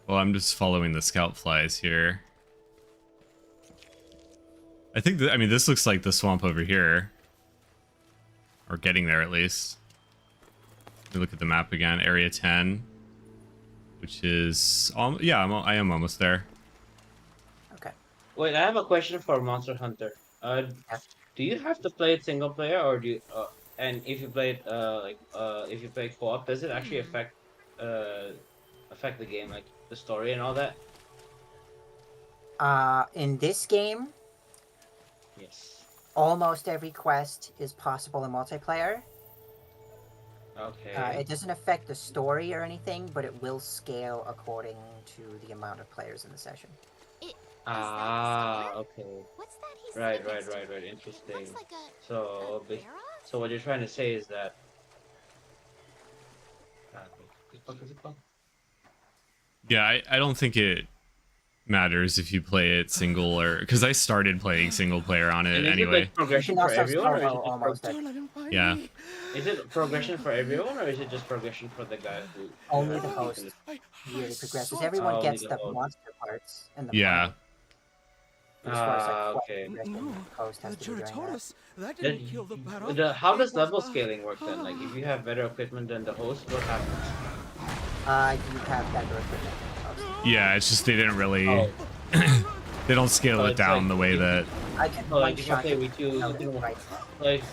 Well, I'm just following the scout flies here. I think I mean, this looks like the swamp over here. Or getting there, at least. Let me look at the map again. Area 10. Which is... yeah, I am almost there. Okay. Wait, I have a question for Monster Hunter. Do you have to play it single player, or do you, and if you play it if you play co-op, does it actually affect affect the game, like the story and all that? In this game, Yes. almost every quest is possible in multiplayer. Okay. It doesn't affect the story or anything, but it will scale according to the amount of players in the session. Ah, okay. What's that he's Right, sitting next to? right. Interesting. Looks like a So, Vera? so what you're trying to say is that. What the fuck is it called? Yeah, I don't think it matters if you play it single or because I started playing single player on it And is it anyway. like progression You can for also everyone, or is solo it just almost Don't let him find Yeah. me. is it progression for everyone, or is it just progression for the guy who? Only who the host I really progresses. saw- Everyone Only gets the the host. monster parts and the Yeah. planet. But as far as, like, quest Okay. progression, No, the host has the to be doing that. Geratotus. That didn't kill the battle. How does It was level the- scaling work then? Like, if you have better equipment than the host, what happens? You have better equipment than the host. Yeah, it's just they didn't really Oh, they don't scale So it it's down like the way if- that I can Oh, like one if I shot play it with you, you without can. it right. Like,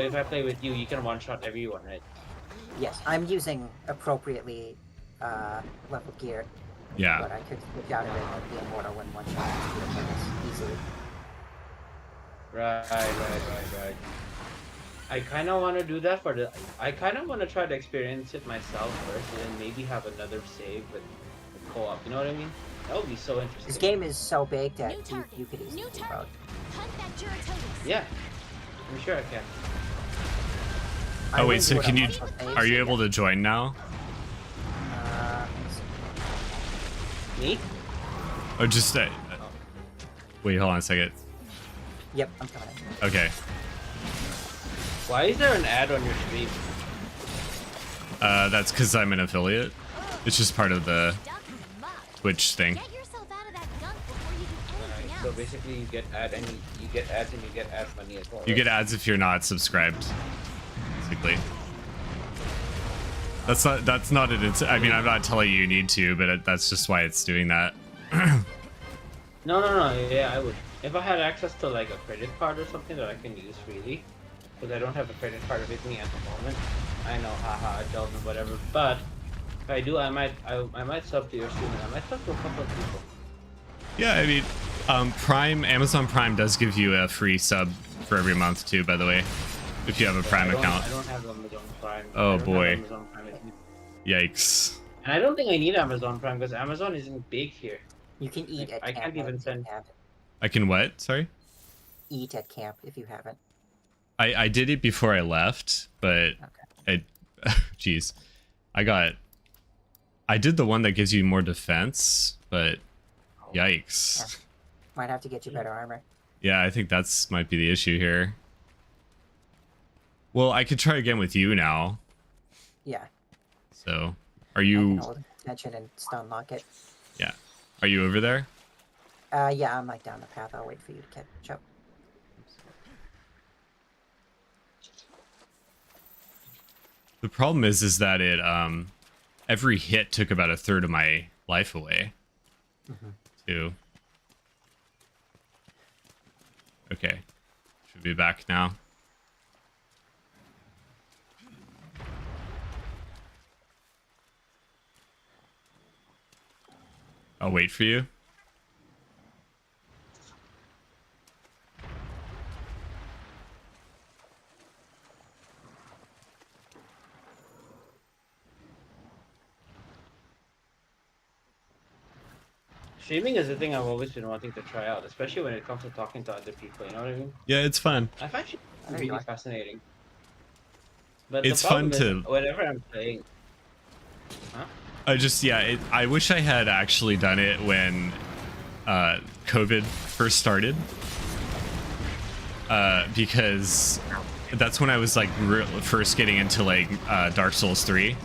if I play with you, you can one shot everyone, right? Yes, I'm using appropriately level gear, yeah. but I could switch out of it and be immortal in one shot easily. Right. I kind of want to do that I kind of want to try to experience it myself first, and then maybe have another save with co-op. You know what I mean? That would be so interesting. This game is so big that New you target. could easily New do target. both. Hunt that Geratotus. Yeah, I'm sure I can. I Oh wait, wouldn't so do it can on you multiple saves, are you so able to join now? Me? Or just wait, hold on a second. Yep, I'm coming. Okay. Why is there an ad on your stream? That's because I'm an affiliate. It's just part of the Duck in the mud. Twitch thing. Get yourself out of that gunk before you do anything So else. basically, you get ads and you get ad money as well. You right? get ads if you're not subscribed. Basically. That's not it. It's, I mean, I'm not telling you need to, but that's just why it's doing that. No. Yeah, I would. If I had access to like a credit card or something that I can use freely, because I don't have a credit card with me at the moment. I know, haha, adult and whatever. But if I do, I might sub to your stream, and I might sub to a couple of people. Yeah, I mean, Amazon Prime does give you a free sub for every month too, by the way, if you have a Prime account. I don't have Amazon Prime. Oh, I don't have boy. Amazon Prime with me. Yikes. And I don't think I need Amazon Prime because Amazon isn't big here. You can eat at I camp can't even if send- you haven't. I can what? Sorry? Eat at camp if you haven't. I did it before I left, but jeez. I did the one that gives you more defense, but yikes. Might have to get you better armor. Yeah, I think might be the issue here. Well, I could try again with you now. Yeah. So, are I can you hold attention and stun lock it. are you over there? Yeah, I'm like down the path. I'll wait for you to catch up. The problem is that it every hit took about a third of my life away. Too. Okay. Should be back now. I'll wait for you. Streaming is the thing I've always been wanting to try out, especially when it comes to talking to other people. You know what I mean? Yeah, it's fun. I find it There you really are. fascinating. But It's the problem fun is, to- whenever I'm playing. I wish I had actually done it when COVID first started. Because that's when I was like first getting into like Dark Souls 3.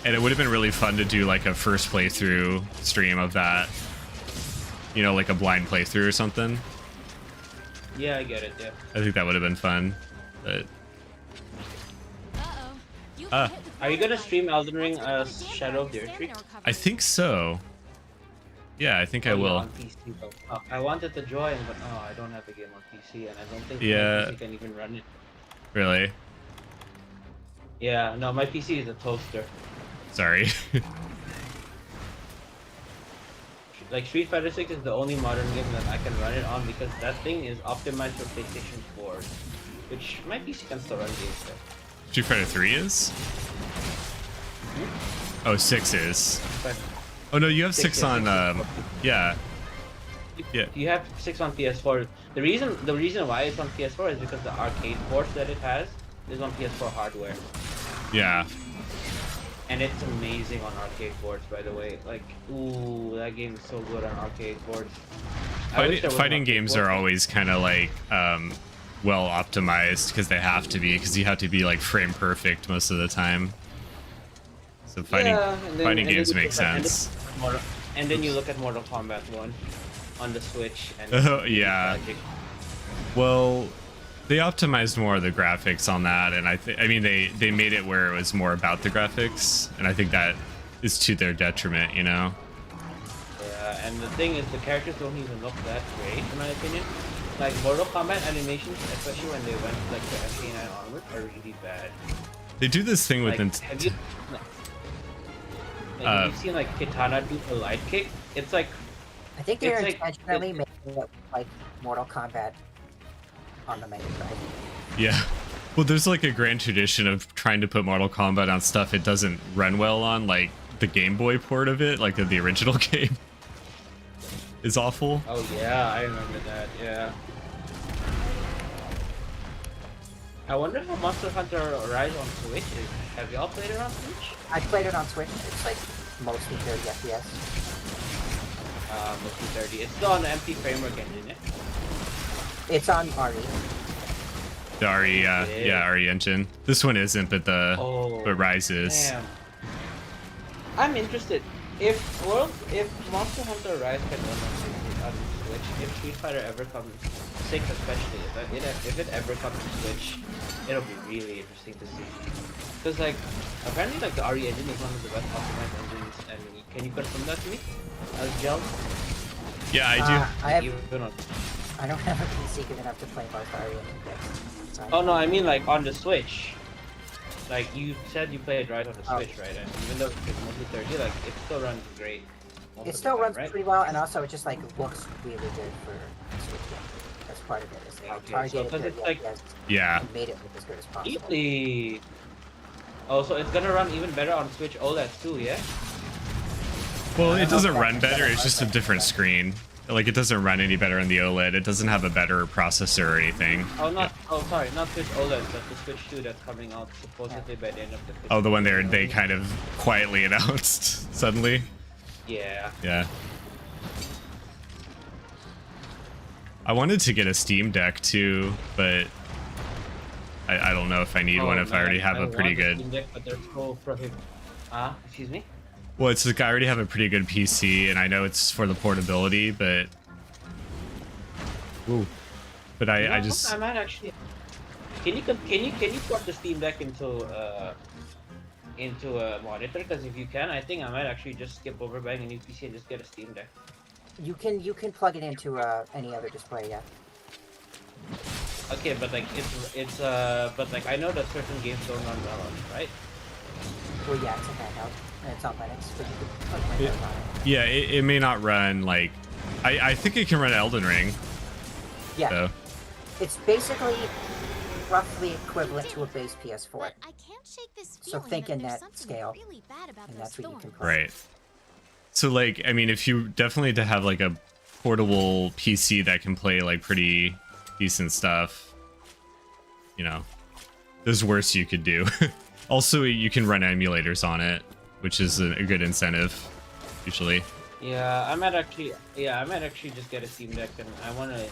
And it would have been really fun to do like a first playthrough stream of that. You know, like a blind playthrough or something. Yeah, I get it. Yeah. I think that would have been fun. But Uh-oh. You Ah. hit the Are you ground gonna by stream Elden Ring accident. That's gonna Shadow of the dampen Erdtree? your stamina I recovery. think so. Yeah, I think I Oh, yeah, will. on PC, though. I wanted to join, but I don't have the game on PC, and I don't think Yeah. my PC can even run it. Really. Yeah, no, my PC is a toaster. Sorry. Like Street Fighter 6 is the only modern game that I can run it on because that thing is optimized for PlayStation 4, which my PC can still run games there. Street Fighter 3 is? Oh, 6 is. But Oh no, you have 6, 6 yeah, on 6 yeah. Yeah. You have 6 on PS4. The reason why it's on PS4 is because the arcade ports that it has is on PS4 hardware. Yeah. And it's amazing on arcade boards, by the way. Like, ooh, that game is so good on arcade boards. Fighting games are always kind of like well optimized because they have to be, because you have to be like frame perfect most of the time. So fighting games make sense. And then you look at Mortal Kombat 1 on the Switch. And Oh, yeah. Well, they optimized more of the graphics on that, and I mean they made it where it was more about the graphics, and I think that is to their detriment, you know. Yeah, and the thing is, the characters don't even look that great, in my opinion. Like Mortal Kombat animations, especially when they went like to MK9 onward, are really bad. They do this thing with Like, have you seen like Kitana do a light kick? It's like I think they're It's like- intentionally making it like Mortal Kombat on the Mega Drive. Yeah. Well, there's like a grand tradition of trying to put Mortal Kombat on stuff it doesn't run well on, like the Game Boy port of it, like the original game is awful. oh yeah, I remember that. Yeah. I wonder how Monster Hunter Rise on Switch is. Have y'all played it on Switch? I played it on Switch. It's like mostly 30 FPS. Mostly 30. It's still on the empty framework engine, eh? It's on RE. The RE, yeah, RE engine. This one isn't, but but Rise is. Damn. I'm interested. If Monster Hunter Rise can run on Switch, if Street Fighter ever comes, 6 especially, if it ever comes to Switch, it'll be really interesting to see. Because like, apparently like the RE engine is one of the best optimized engines, and can you confirm that to me? Gel? Yeah, I do. I don't have a PC good enough to play both RE and Index. So Oh no, I mean like on the Switch. Like you said you played right on the Oh. Switch, right? And even though it's mostly 30, like it still runs great. most It of the still time, runs right? pretty well, and also it just like looks really good for a Switch game. That's part of it. Is they Okay, so targeted 'cause 30 it's like- FPS Yeah. and made it look as good as possible. Easily. Oh, so it's gonna run even better on Switch OLED too, yeah? Well, it doesn't Okay. run better. It's just a different screen. Like, it doesn't run any better on the OLED. It doesn't have a better processor or anything. Oh, sorry, not Switch OLED, but the Switch 2 that's coming out supposedly by the end of the. Oh, the one they kind of quietly announced suddenly. Yeah. Yeah. I wanted to get a Steam Deck too, but I don't know if I need one if I already have a pretty good. Steam Deck, but they're so prohibitive. Excuse me? Well, it's like I already have a pretty good PC, and I know it's for the portability, but. Ooh. But I just. I might actually. Can you port the Steam Deck into a monitor? Because if you can, I think I might actually just skip over buying a new PC and just get a Steam Deck. You can plug it into any other display, yeah. Okay, but like but like I know that certain games don't run well on it, right? Well, yeah, it's a handheld, and it's on Linux, but you can plug Windows on it. Yeah, it may not run like. I think it can run Elden Ring. Yeah, So. it's basically roughly equivalent to a base PS4, But I can't shake this So feeling think in there's that something scale, really bad about and those that's what you can thorns. play. Right. So like, I mean, if you definitely to have like a portable PC that can play like pretty decent stuff, you know, there's worse you could do. Also, you can run emulators on it, which is a good incentive, usually. Yeah, I might actually just get a Steam Deck, and I wanna,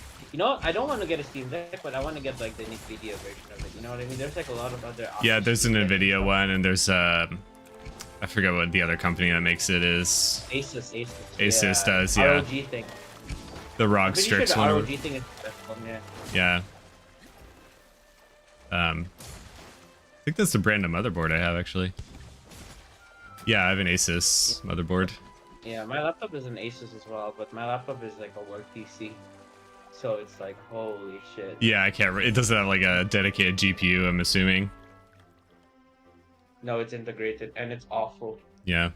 I don't want to get a Steam Deck, but I want to get like the NVIDIA version of it. You know what I mean? There's like a lot of other. Yeah, options there's you an can get. NVIDIA one, and there's I forget what the other company that makes it is. Asus. Asus does, yeah. ROG thing. The I'm ROG pretty sure Strix the one. ROG thing is the best one, yeah. Yeah. I think that's the brand of motherboard I have actually. Yeah, I have an Asus motherboard. Yeah, my laptop is an Asus as well, but my laptop is like a work PC, so it's like holy shit. Yeah, I can't. It doesn't have like a dedicated GPU, I'm assuming. No, it's integrated and it's awful. Yeah.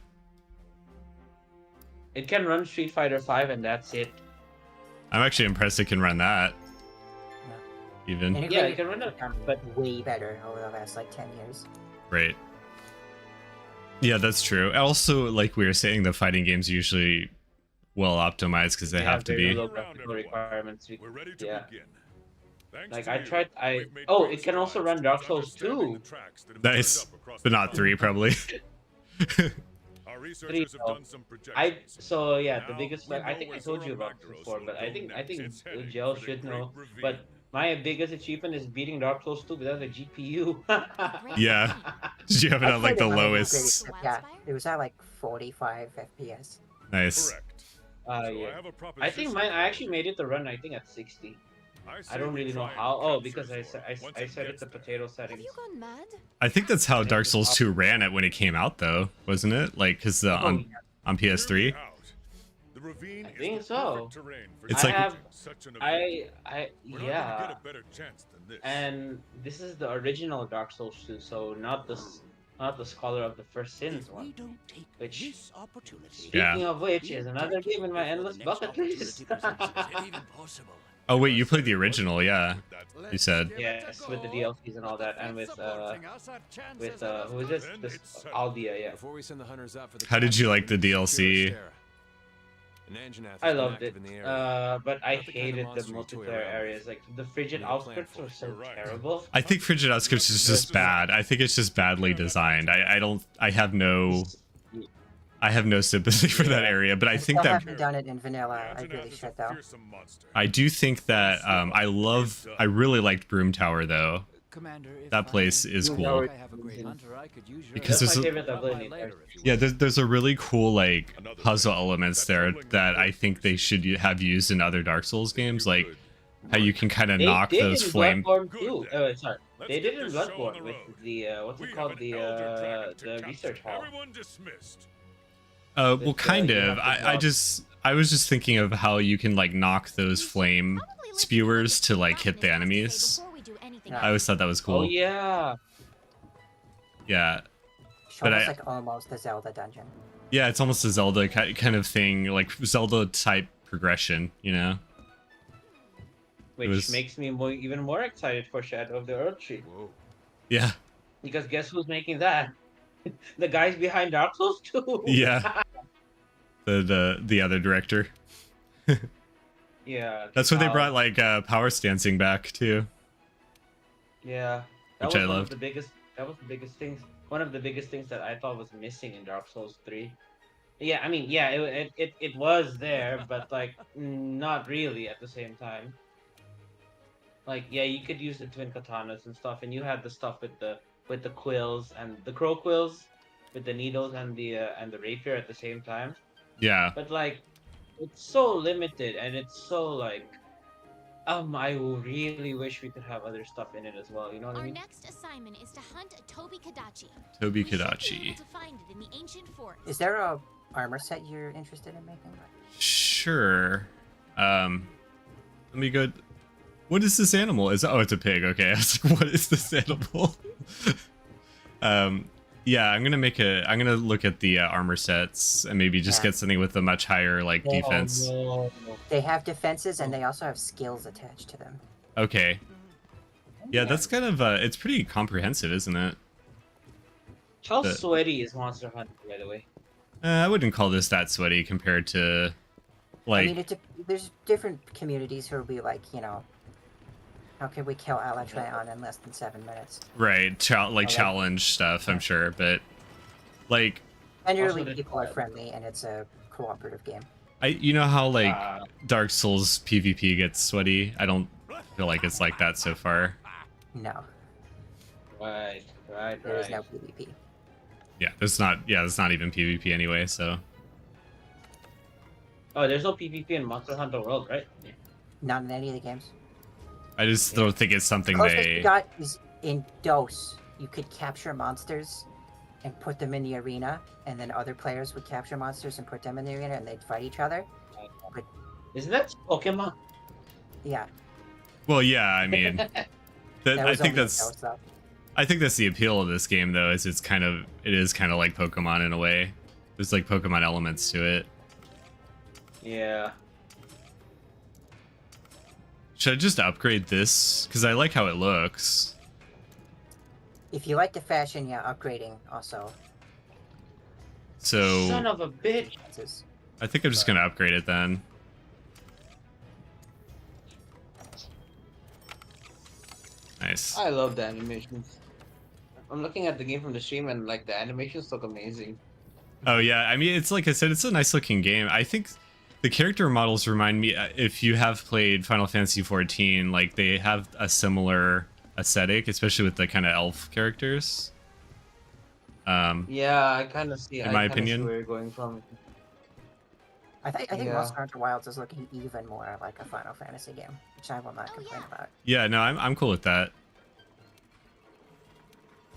It can run Street Fighter 5 and that's it. I'm actually impressed it can run that. Even. Integrated it can run it, become but- way better over the last like 10 years. Right. Yeah, that's true. Also, like we were saying, the fighting games are usually well optimized because they have to very be. low graphical requirements. We're ready to Yeah. begin. Thanks Like to I you, tried, we've made oh, progress it can in also lives run by Dark Souls understanding 2. the tracks that have Nice. lined up across But the not 3, probably. Our researchers have though. done some I projections. so yeah, the Now biggest we like I know think I where told you Zora about this Magdaros before, will but go I think next. It's heading Gel for the should Great know. Ravine. But my biggest achievement is beating Dark Souls 2 without a GPU. Yeah. Did you have it I at like played the it on an lowest? upgraded- Yeah, it was at like 45 FPS. Nice. Correct. So Yeah. I have a I think proposition mine. I for actually you. made it to run. I think at 60. I say don't we really know try and how. Oh, capture because I Zora once I it set it gets to there. potato Have settings. you gone mad? I think that's how Dark Souls 2 ran it when it came out, though, wasn't it? Like, because Oh, on Hear me PS3. out. The ravine I is think the so. perfect terrain for It's you like- to I have- take such an event. I We're not gonna yeah. get a better chance than this. And this is the original Dark Souls 2, so not the Scholar of the First Sins one. Which, speaking Yeah. of which, is another game in my endless bucket list. Oh, wait, you played the original, yeah. You said. Yes, with the DLCs and all that, and with who is this? Then This it's settled. Aldia, yeah. Before we send the hunters out for the How did you like the capture, DLC? secure Astera. An Anjanath has I been loved it, active in the area. but I Not the kind of hated the monster you toy multiplayer around areas. with. Like the frigid Need a plan outfits for were it. so You're right. terrible. I think Frigid Outskirts is just bad. I think it's just badly designed. I have no sympathy for that Yeah. area, but I I think still that haven't done it in vanilla. I Anjanath really is a should though. fearsome monster. I do think that I really liked Broom Tower though. Commander, if That place I is look cool. like I have a great hunter, I could use your Because That's there's my a- favorite ability. Yeah, there's a really cool like puzzle elements there that I think they should have used in other Dark Souls games, like how you can kind of They knock did those in flame. Bloodborne Good, too. then. Sorry, Let's they get did in this show on Bloodborne the with road. the what's We it have called, an elder dragon to the capture. research hall. Everyone dismissed. Well, With, kind you of. have to I was just thinking of how you can like knock those flame Probably listen to spewers what to Mr. like hit the Rotten has to say enemies. before we do anything Yeah. I always thought that was cool. Oh yeah. Yeah. It's But almost I- like almost a Zelda dungeon. Yeah, it's almost a Zelda kind of thing, like Zelda type progression, you know? Which was- makes me even more excited for Shadow of the Earth Tree. Whoa. Yeah. Because guess who's making that? The guys behind Dark Souls 2. Yeah. The other director. Yeah. That's when they uh, brought like power stancing back too. Yeah. That Which was I one loved. of the biggest. That was the biggest things. One of the biggest things that I thought was missing in Dark Souls 3. Yeah, I mean, yeah, it was there, but like not really at the same time. Like, yeah, you could use the twin katanas and stuff, and you had the stuff with the quills and the crow quills, with the needles and the rapier at the same time. Yeah. But like, it's so limited, and it's so like, I really wish we could have other stuff in it as well. You know what I Our mean? next assignment is to hunt a Toby Kadachi. Toby We should be Kadachi. able to find it in the ancient forest. Is there a armor set you're interested in making? Sure. Let me go. What is this animal? It's a pig. Okay. I was like, what is this animal? Yeah, I'm gonna look at the armor sets and maybe just Yeah. get something with a much higher like defense. Oh, no. They have defenses and they also have skills attached to them. Okay. Yeah, that's kind of it's pretty comprehensive, isn't it? How the- sweaty is Monster Hunter, by the way? I wouldn't call this that sweaty compared to like I mean, there's different communities who will be like, how can we kill Alatreon in less than 7 minutes? right like- challenge stuff, I'm sure, but like Generally, Also, people are friendly and it's a cooperative game. you know how like Uh, Dark Souls PvP gets sweaty? I don't feel like it's like that so far. No, right. there is no PvP. Yeah, there's not even PvP anyway, so Oh, there's no PvP in Monster Hunter World, right? Not in any of the games. I just don't think it's something Closest they we got is in DOS. You could capture monsters and put them in the arena, and then other players would capture monsters and put them in the arena, and they'd fight each other. Isn't that Pokemon? Yeah, Well, yeah, I mean that I was think only in that's DOS, though. I think that's the appeal of this game, though, is it is kind of like Pokemon in a way. There's like Pokemon elements to it. Yeah. Should I just upgrade this? Because I like how it looks. If you like the fashion, yeah, upgrading also. So Son of a bitch. Is, I think I'm just gonna upgrade it then. Nice. I love the animations. I'm looking at the game from the stream and like the animations look amazing. Oh yeah, I mean, it's like I said, it's a nice looking game. I think the character models remind me, if you have played Final Fantasy XIV, like they have a similar aesthetic, especially with the kind of elf characters. Yeah, I kind of see. In my I kinda see opinion. where you're going from. I think Yeah. Monster Hunter Wilds is looking even more like a Final Fantasy game, which I will not complain about. Yeah, no, I'm cool with that.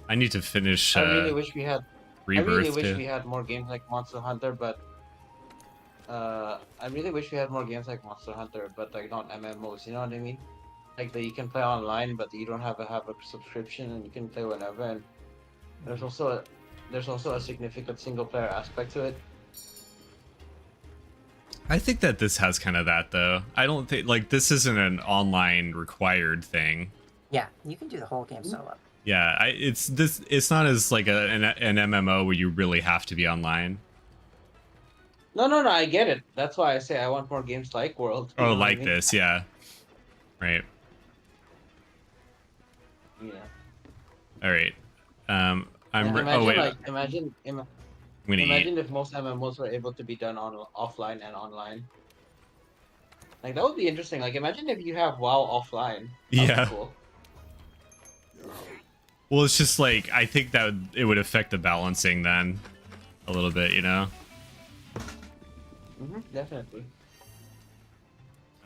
I need to finish I really wish we had. Rebirth I really wish too. we had more games like Monster Hunter, but I really wish we had more games like Monster Hunter, but like not MMOs. You know what I mean? Like that you can play online, but you don't have a subscription, and you can play whenever. And there's also a significant single player aspect to it. I think that this has kind of that though. I don't think like this isn't an online required thing. Yeah, you can do the whole game solo. Yeah, it's not as like an MMO where you really have to be online. No, I get it. That's why I say I want more games like World. You Oh, know what I like mean? this, yeah. Right. Yeah. All right. I'm. Imagine, Oh wait. like, I'm gonna eat. imagine if most MMOs were able to be done on offline and online. Like that would be interesting. Like imagine if you have WoW offline. That'd be Yeah. Cool. Well, it's just like I think that it would affect the balancing then, a little bit, you know. Definitely.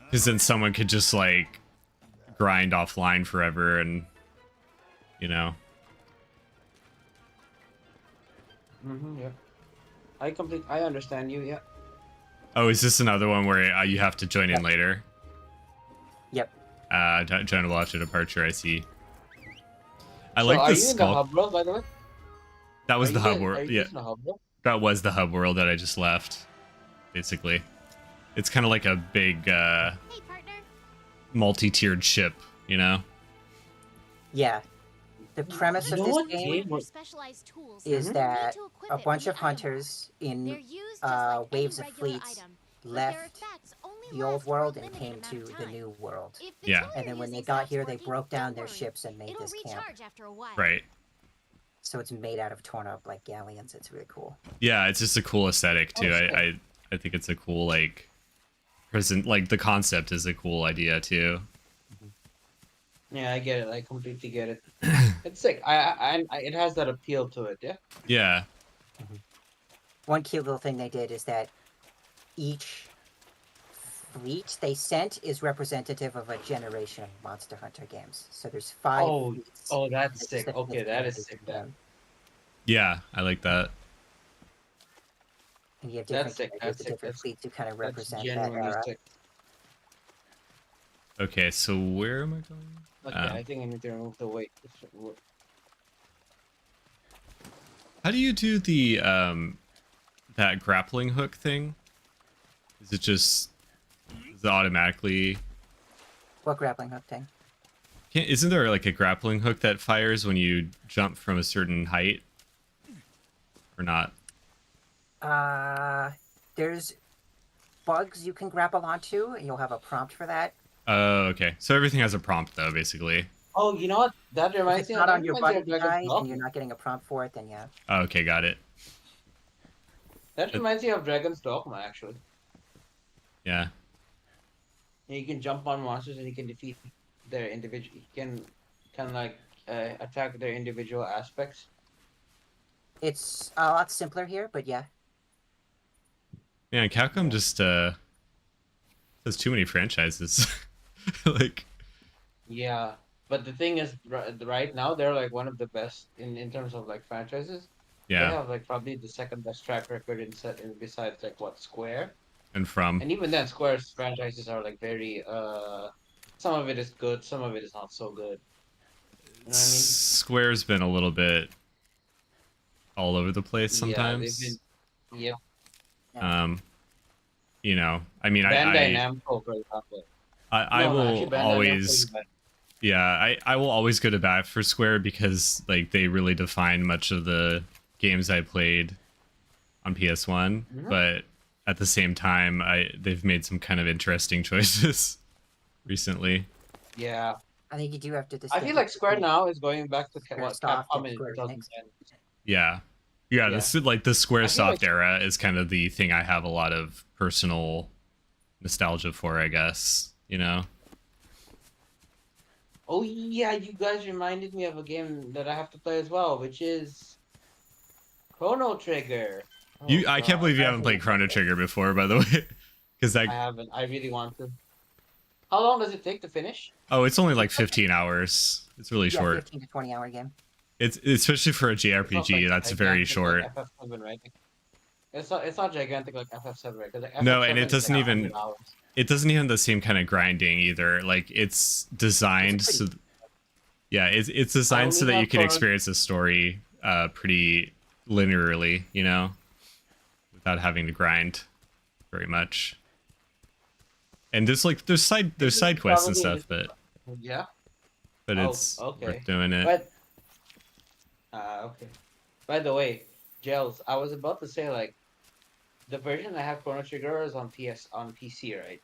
Because then someone could just like grind offline forever, and you know. Yeah. I understand you. Yeah. Oh, is this another one where you have to join in later? Yep. Trying to watch a departure. I see. I So like are the you in the skull. hub world, by the way? That was Are the you hub in- are world. you Yeah, in the hub world? that was the hub world that I just left. Basically, it's kind of like a big Hey, partner. multi-tiered ship, you know. Yeah. The premise of You know this what game game Your was- specialized tools. is You that need to equip a it bunch with of the item. hunters They're in used just like waves any of regular fleets item, but their left effects only the old last for a world and limited came amount to of the time. new world. If the Yeah. tool And you're then when they using got stops here, they working, broke down don't their worry. ships and made It'll this camp. recharge after a while. Right. So it's made out of torn up like galleons. It's really cool. Yeah, it's just a cool aesthetic too. Oh, sick. I think it's a cool like present. Like the concept is a cool idea too. Yeah, I get it. I completely get it. It's sick. It has that appeal to it. Yeah. Yeah. One cute little thing they did is that each fleet they sent is representative of a generation of Monster Hunter games. So there's 5 fleets. Oh, that's It's sick. the- Okay, it's that the is sick. generation Then. of them. Yeah, I like that. And you have That's different sick, characters that's with sick, different that's- fleets who kind of That's represent that genuinely era. sick. Okay, so where am I going? Okay, I think I need to remove the weight. How do you do the that grappling hook thing? Is it automatically? What grappling hook thing? Isn't there like a grappling hook that fires when you jump from a certain height? Or not? There's bugs you can grapple onto, and you'll have a prompt for that. Oh, okay. So everything has a prompt though, basically. Oh, you know what? That If reminds it's me. not that on your reminds me button of Dragon's guide and Dogma. you're not getting a prompt for it, then yeah. Oh, okay, got it. That reminds me of Dragon's Dogma, actually. Yeah. You can jump on monsters and you can defeat their individual. You can like attack their individual aspects. It's a lot simpler here, but yeah. Yeah, Capcom just has too many franchises. Like, Yeah, but the thing is, right now they're like one of the best in terms of like franchises. They yeah, have like probably the second best track record in besides like what Square. and from And even then, Square's franchises are like very some of it is good, some of it is not so good. what I mean? Square's been a little bit all over the place sometimes. Yeah, they've been. Yep. You know, I mean, Bandai Namco, for example. I No, will actually, Bandai Namco always, is bad. yeah, I will always go to bat for Square because like they really define much of the games I played on PS1, Mhm. but at the same time, they've made some kind of interesting choices recently. Yeah. I think you do have to I distinguish feel like Square between now is going back to what Squaresoft Capcom and in Square Enix. 2010. Yeah. Yeah, Yeah. this is like the I feel Squaresoft like- era is kind of the thing I have a lot of personal nostalgia for, I guess, you know? Oh yeah, you guys reminded me of a game that I have to play as well, which is Chrono Trigger. Oh, I can't God, believe you I haven't played Chrono haven't- Trigger before, by the way. Because I haven't. I really want to. How long does it take to finish? it's only like 15 hours. It's really Yeah, short. 15 to 20 hour game. It's especially for a It's not, JRPG, like, that's very gigantic short. Like FF7, right? It's not gigantic like FF7, right? 'Cause, like, No, FF7 and it is, doesn't like, even- 100 hours. It doesn't even have the same kind of grinding either. Like it's designed It's so yeah, it's designed so only that you have can Chrono- experience the story pretty linearly, you know, without having to grind very much. And there's side quests and Probably- stuff, but Yeah. it's okay. worth doing it. But okay. By the way, Gels, I was about to say like the version I have Chrono Trigger is on PC, right?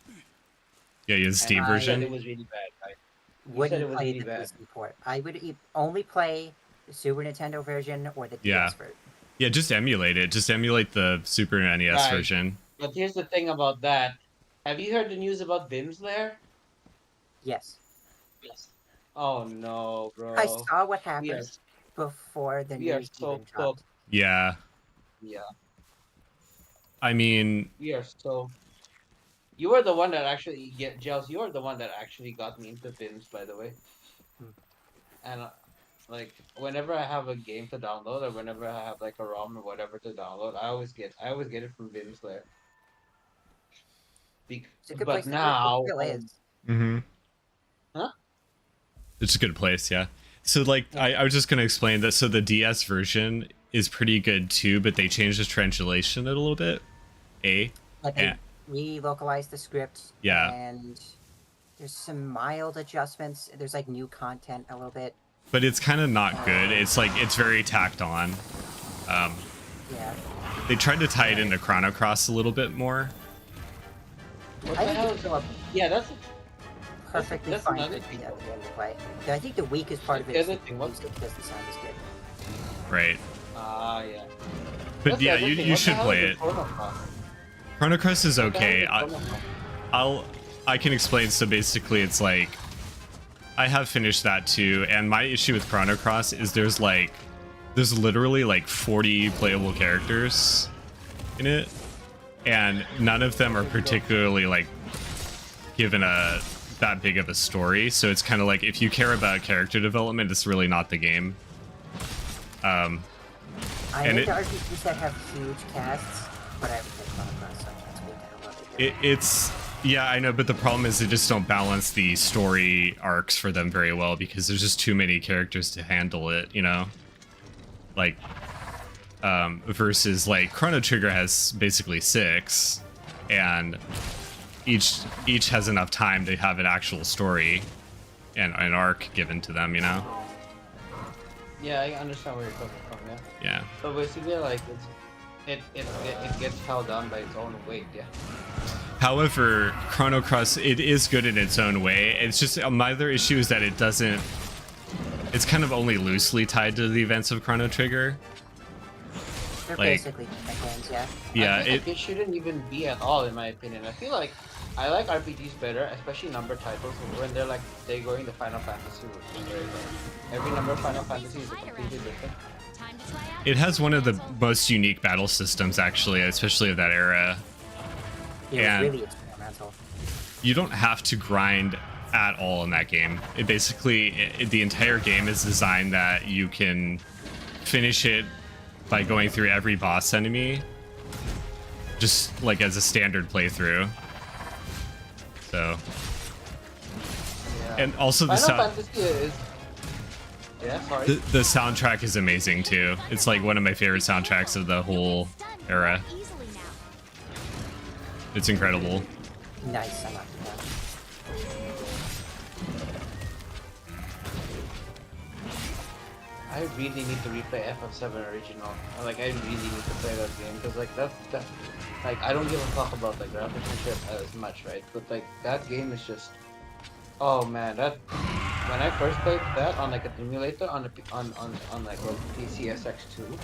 Yeah, you have the Steam And I- you said version. it was really bad, right? You said Wouldn't it was play really the bad. PC port. I would only play the Super Nintendo version or the Yeah. DS version. Yeah, just emulate it. Just emulate the Super NES Right. version. But here's the thing about that. Have you heard the news about Vim's Lair? Yes. Yes. Oh no, bro. I saw what We are, happened before the we are news so even dropped. cooked. Yeah, Yeah, I mean, we are so. You were the one that actually Gels. You were the one that actually got me into Vim's, by the way. Hmm. And like whenever I have a game to download, or whenever I have like a ROM or whatever to download, I always get it from Vim's Lair. It's a good But place to live, now, it still is. mm-hmm. Huh? It's a good place, yeah. So like I was just gonna explain that. So the DS version is pretty good too, but they changed the translation a little bit. Like they Yeah. re-localized the script. Yeah. And there's some mild adjustments. There's like new content a little bit. But it's kind of not good. It's like it's very tacked on. Yeah. They tried to tie it into Chrono Cross a little bit more. What I the think hell it's is still a Yeah, that's perfectly that's fine another to thing. be at the end to play. I think the weakest part of it The is other the thing, what- music because the sound is good. Right. yeah. But That's the yeah, other you thing. you What the should hell play is it. a Chrono Cross? Chrono Cross is What the hell okay. is a Chrono Cross? I can explain. So basically, it's like I have finished that too, and my issue with Chrono Cross is there's literally like 40 playable characters in it, and none of them are particularly like given that big of a story. So it's kind of like if you care about character development, it's really not the game. I And like it- the RPGs that have huge casts, but I haven't played Chrono Cross, so I can't speak to how well they do. It's yeah, I know, but the problem is they just don't balance the story arcs for them very well because there's just too many characters to handle it, you know? Like versus like Chrono Trigger has basically 6 and each has enough time to have an actual story and an arc given to them, you know? Yeah, I understand where you're coming from. Yeah. Yeah. So basically, like it gets held down by its own weight. Yeah. However, Chrono Cross, it is good in its own way. It's just my other issue is that it doesn't. It's kind of only loosely tied to the events of Chrono Trigger. They're like- basically different games, yeah. Yeah, I feel like it shouldn't even be at all, in my opinion. I feel like I like RPGs better, especially number titles, when they're going the Final Fantasy route. Right? Like, every number of Final Fantasy is completely different. Time to try out it has one of the console. most unique battle systems, actually, especially of that era. It And- was really experimental. You don't have to grind at all in that game. It basically, the entire game is designed that you can finish it by going through every boss enemy, just like as a standard playthrough. So, Yeah. and also the Final sound. Fantasy is. Yeah, sorry. The soundtrack is amazing too. It's like one of my favorite soundtracks of the whole era. Easily now. It's incredible. Nice, I like that. I really need to replay FF7 original. Like, I really need to play that game because like that like I don't give a fuck about like graphics and shit as much, right? But like that game is just, oh man, that when I first played that on like an emulator on like a PCSX2.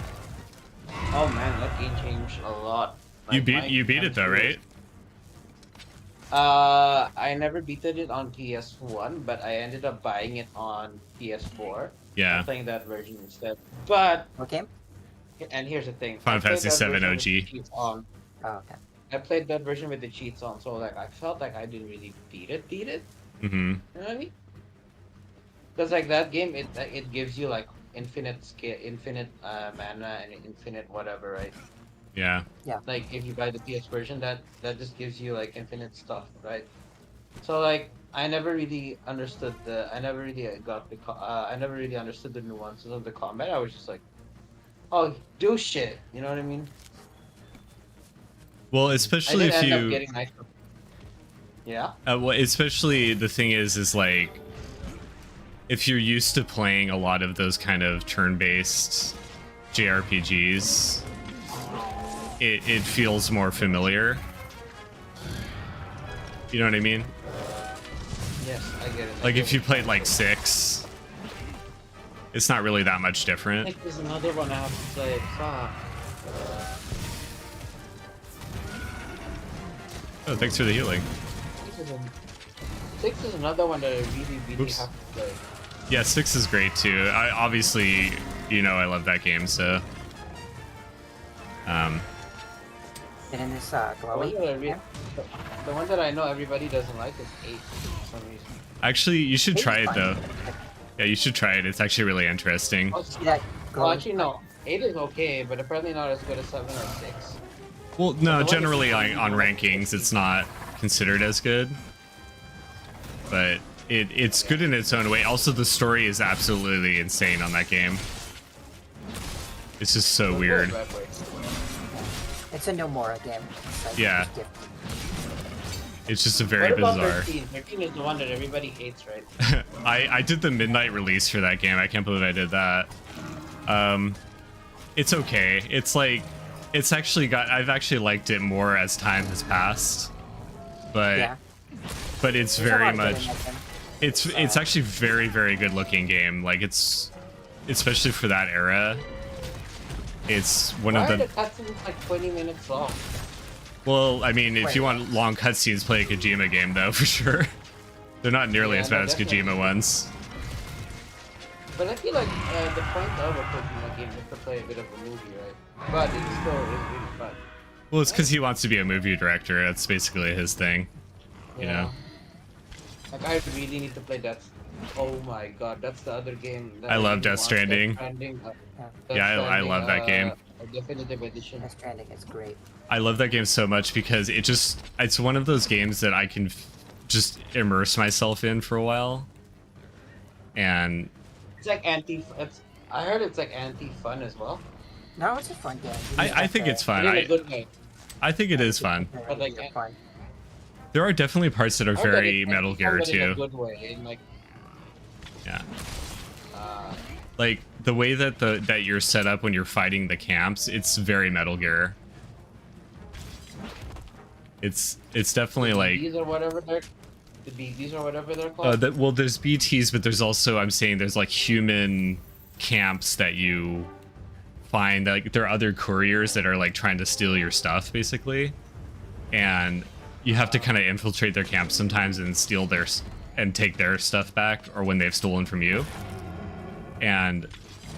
Oh man, that game changed a lot. You Like, beat my it though, right? I never beated it on PS1, but I ended up buying it on PS4. Yeah. Playing that version instead. But What game? and here's the thing. Final I played Fantasy that VII version with the OG. cheats on. Oh, okay. I played that version with the cheats on, so like I felt like I didn't really beat it. Mm-hmm. You know what I mean? Because like that game, it gives you like infinite mana and infinite whatever, right? Yeah. Like if you buy the PS version, that just gives you like infinite stuff, right? So like I never really understood I never really understood the nuances of the combat. I was just like, oh, do shit, you know what I mean? Well, I especially did if end up you getting nice. Yeah. well, especially the thing is like if you're used to playing a lot of those kind of turn-based JRPGs, it feels more familiar. You know what I mean? Yes, I get it. Like if you played like 6, it's not really that much I different. think there's another one I have to play. Fuck. Oh, thanks for the healing. 6 is another one that I really Oops. have to play. Yeah, 6 is great too. I obviously, you know, I love that game, so And in this The one, glowy. that I the one that I know everybody doesn't like is 8 for some reason. actually you should It's try it fun. though. Yeah, you should try it. It's actually really interesting. Oh, See that well, glowy? actually, no. 8 is okay, but apparently not as good as 7 or 6. Well, the no, one generally that's- on rankings it's not considered as good. But it's good in its own way. Also, the story is absolutely insane on that game. It's just so Don't go weird. that way. It's a Nomura game. It's like Yeah. just different. It's just a very What about bizarre. 13? 13 is the one that everybody hates, right? I did the midnight release for that game. I can't believe I did that. It's okay. It's like it's actually I've actually liked it more as time has passed. But Yeah. but it's There's a very lot of good much in that game. it's actually very good looking game. Like it's especially for that era. It's one Why of are the the cutscenes like 20 minutes long? well, I mean, if Wait. you want long cutscenes, play a Kojima game though, for sure. They're not nearly Yeah, as no, bad as definitely. Kojima ones. But I feel like the point of a Pokemon game is to play a bit of a movie, right? But it's still really fun. Well, it's because he wants to be a movie director. That's basically his thing. You know? Like I really need to play that. Oh my god, that's the other game. That I love really Death want. Stranding. Yeah. Yeah, I love that game. A definitive edition. Death Stranding is great. I love that game so much because it's one of those games that I can just immerse myself in for a while. And It's like I heard it's like anti-fun as well. No, it's a fun game. You just I have think to- it's fun. In a I good way. I think it is fun. But, like, You're fun. There are definitely parts that are I heard that very it's Metal anti-fun, Gear but in a too. good way. In like, Yeah. uh, Like the way that that you're set up when you're fighting the camps, it's very Metal Gear. It's definitely like these or whatever they're the BDs or whatever they're called. well, there's BTs, but there's also there's like human camps that you find. Like there are other couriers that are like trying to steal your stuff, basically, and you have to kind of infiltrate their camps sometimes and steal and take their stuff back, or when they've stolen from you. And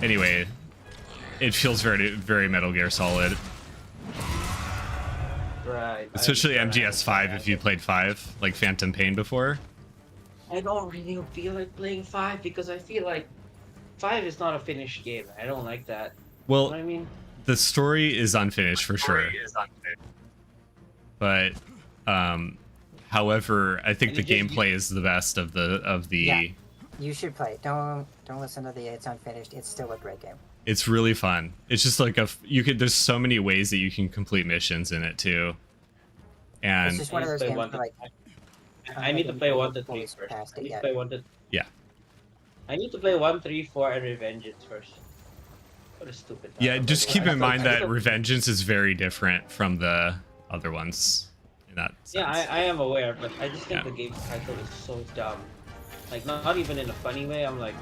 anyway, it feels very Metal Gear Solid, Right. especially MGS5 if you played 5, like Phantom Pain before. I don't really feel like playing 5 because I feel like 5 is not a finished game. I don't like that. You know Well, what I mean? the story is unfinished for sure. But however, I think And the it gives you- gameplay is the best of the Yeah. You should play it. Don't listen to the it's unfinished. It's still a great game. It's really fun. It's just like you could. There's so many ways that you can complete missions in it too. It's And just one of those Play games one where, like, I need to play 1 to 3 Always first. past I it need to yet. play 1 to. Yeah. I need to play 1, 3, 4, and Revengeance first. What a stupid. yeah, title, just by the keep way. in mind that still- Revengeance is very different from the other ones. In that sense. Yeah, I am aware, but I just think Yeah. the game's title is so dumb. Like, not even in a funny way. I'm like,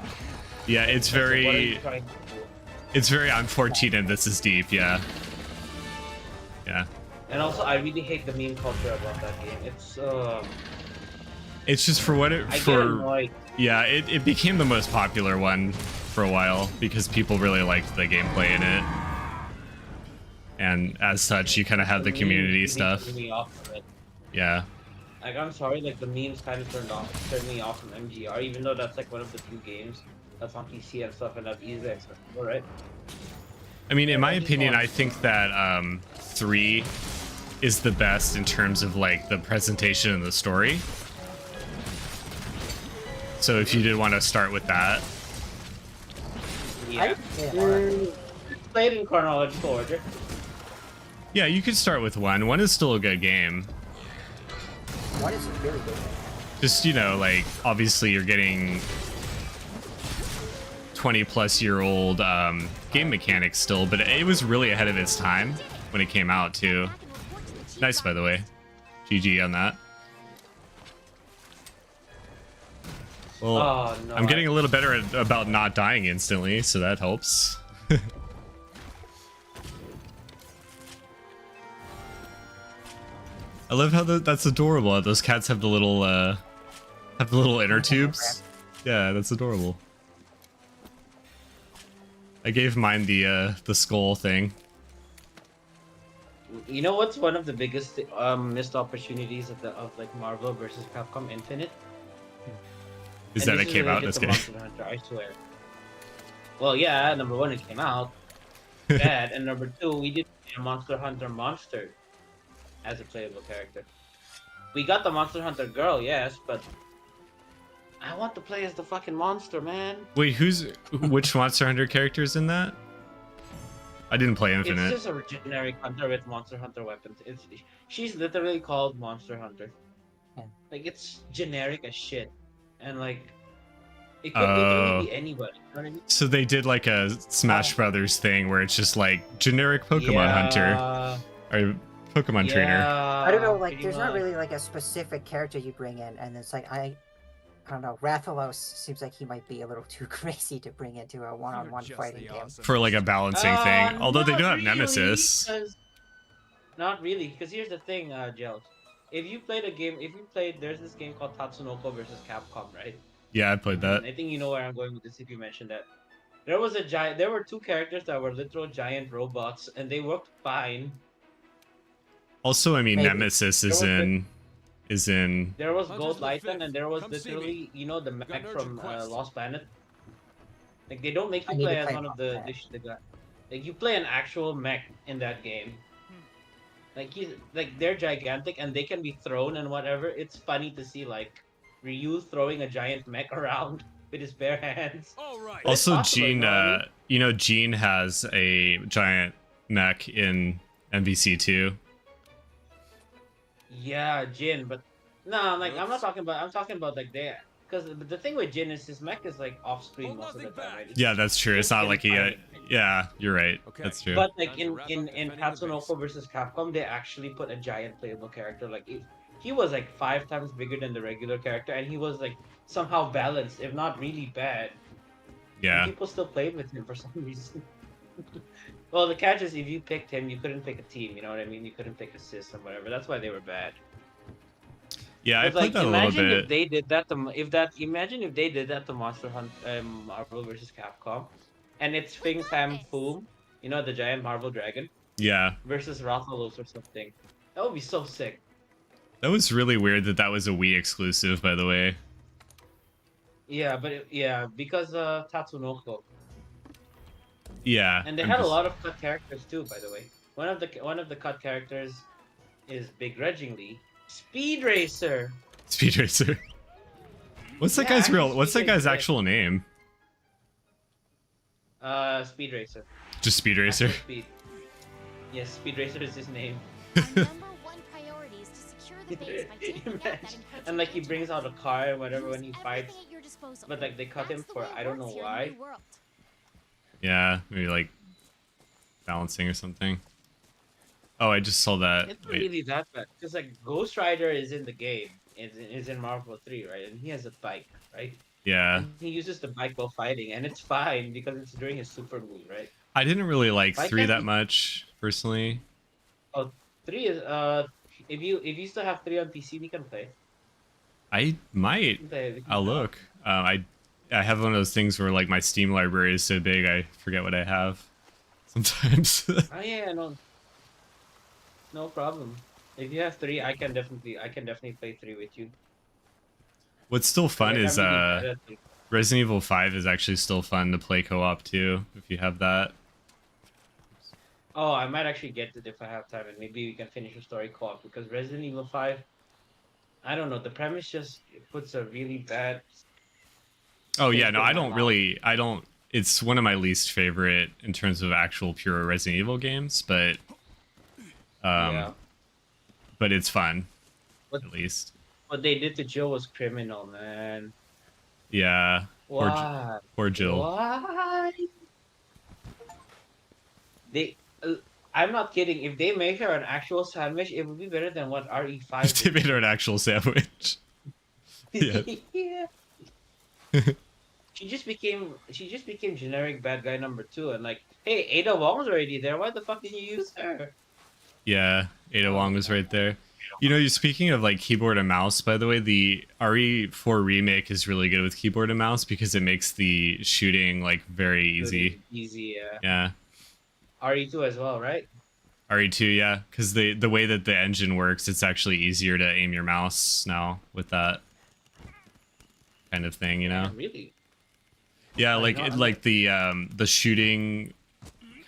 Yeah, it's what are you very. trying to do? It's very unfortunate. This is deep. Yeah. Yeah. And also, I really hate the meme culture about that game. It's just for what it I get for. annoyed. Yeah, it became the most popular one for a while because people really liked the gameplay in it. And as such, you kind of have the memes community really stuff. turned me off of it. Yeah. Like, I'm sorry, like the memes kind of turned me off from MGR, even though that's like one of the few games that's on PC and stuff and that's easily accessible, right? I mean, in my I just opinion, want- I think that 3 is the best in terms of like the presentation and the story. So if you did want to start with that, Yeah. Yeah. Played in chronological order. yeah, you could start with 1. 1 is still a good game. One is a really good game. Just, you know, like obviously you're getting 20-plus-year-old game mechanics still, but it was really ahead of its time when it came out too. Back and report to the chief Nice, by the way. GG on that. Well, Oh no. I'm getting a little better about not dying instantly, so that helps. I love how that's adorable. Those cats have the little inner tubes. Yeah, that's adorable. I gave mine the skull thing. You know what's one of the biggest missed opportunities of like Marvel versus Capcom Infinite? Is And that this it came out related this to game? Monster Hunter, I swear. Well, yeah, number 1, it came out bad, and number 2, we did a Monster Hunter monster as a playable character. We got the Monster Hunter girl, yes, but I want to play as the fucking monster, man. Wait, which Monster Hunter characters in that? I didn't play Infinite. It's just a generic hunter with Monster Hunter weapons. She's literally called Monster Hunter. Yeah. Like, it's generic as shit, and like it could literally be anybody. You know what I mean? So they did like a Smash Brothers thing where it's just like generic Pokemon hunter or Pokemon trainer. I don't know, like, pretty there's not much. really like a specific character you bring in, and it's like I don't know. Rathalos seems like he might be a little too crazy to bring into a one-on-one fighting game. For like a balancing thing. Although they do have Not really, Nemesis. Not really, because here's the thing, Gels. If you played, there's this game called Tatsunoko versus Capcom, right? Yeah, I played that. I think you know where I'm going with this if you mentioned that. There were 2 characters that were literal giant robots, and they worked fine. Also, I mean, Maybe. Nemesis There is was in. There was Hunters Gold of the Lighten, Fifth, and there was come see literally, me. you know, the Got mech an from urgent quest. Lost Planet. Like, they don't make I you need to play as play one of Lost the guy. Like, you play an actual mech in that game. Like they're gigantic and they can be thrown and whatever. It's funny to see like Ryu throwing a giant mech around with his bare hands. All right. Well, it's Also, possible, Gene, you know what I mean? you know, Gene has a giant mech in MVC2. Yeah, Jin, but no, like I'm talking about like there. Because the thing with Jin is his mech is like off screen Hold most of the nothing time, back. right? It's Yeah, that's true. It's not like he. tiny. Yeah, you're right. Okay. That's true. But like Time to in wrap in up in defending the Tatsunoko versus Capcom, they actually put a giant playable character. Like he was like 5 times bigger than the regular character, and he was like somehow balanced, if not really bad. And Yeah. people still played with him for some reason. Well, the catch is if you picked him, you couldn't pick a team. You know what I mean? You couldn't pick a system, whatever. That's why they were bad. Yeah, I But, played like, that a little imagine bit. if they did that to imagine if they did that to Monster Hunter Marvel versus Capcom, and it's Fing Fam Foom, you know, the giant Marvel dragon, Yeah. versus Rathalos or something. That would be so sick. That was really weird that that was a Wii exclusive, by the way. Yeah, but because Tatsunoko, Yeah. and they I'm had a just- lot of cut characters too. By the way, one of the cut characters is begrudgingly Speed Racer. Speed Racer. What's that Yeah, guy's actually, real? What's that Speed guy's Racer. actual name? Speed Racer. Just Speed Racer. Actual Speed. Yes, Speed Racer is his name. Our number one priority is to secure the base by taking out that encroaching And like he agent. brings out a car or whatever when he Use fights. everything at your disposal. But like they cut him That's the for way it I don't know works here in the why. new world. Yeah, maybe like balancing or something. Oh, I just saw that. It's not Wait. really that bad because like Ghost Rider is in the game. Is in Marvel 3, right? And he has a bike, right? Yeah, And he uses the bike while fighting, and it's fine because it's during his super move, right? I didn't really like Why 3 can't that he- much personally. 3 is if you still have 3 on PC, we can play. I might. We can play. I'll look. I have one of those things where like my Steam library is so big I forget what I have sometimes. Oh yeah, no problem. If you have 3, I can definitely play 3 with you. What's still fun Like, is I'm really bad at 3. Resident Evil 5 is actually still fun to play co-op too if you have that. Oh, I might actually get it if I have time, and maybe we can finish the story co-op because Resident Evil 5. I don't know. The premise just puts a really bad. Oh yeah, Taste no, in I my don't mouth. really. I don't. It's one of my least favorite in terms of actual pure Resident Evil games, but Yeah. but it's fun What- at least. What they did to Jill was criminal, man. Yeah, Or J- Why? poor Jill. Why? They. I'm not kidding. If they make her an actual sandwich, it would be better than what RE5 They made her an actual sandwich. Yeah. yeah. She just became generic bad guy number 2, and like, hey, Ada Wong's already there. Why the fuck did you use her? Yeah, Ada Wong was right there. You know, you speaking of like keyboard and mouse, by the way, the RE4 remake is really good with keyboard and mouse because it makes the shooting like very easy. Easy, yeah. Yeah. RE2 as well, right? RE2, yeah, because the way that the engine works, it's actually easier to aim your mouse now with that kind of thing, you know? Really? Yeah, I like know, it, I'm like the shooting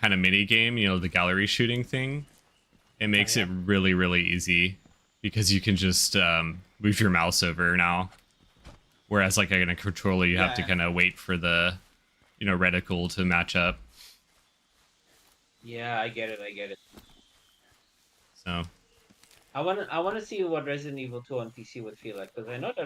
kind of mini game, you know, the gallery shooting thing. It makes yeah. it really really easy because you can just move your mouse over now. Whereas like in a controller, you have to Yeah. kind of wait for the, you know, reticle to match up. Yeah, I get it. So I wanna see what Resident Evil 2 on PC would feel like, because I know that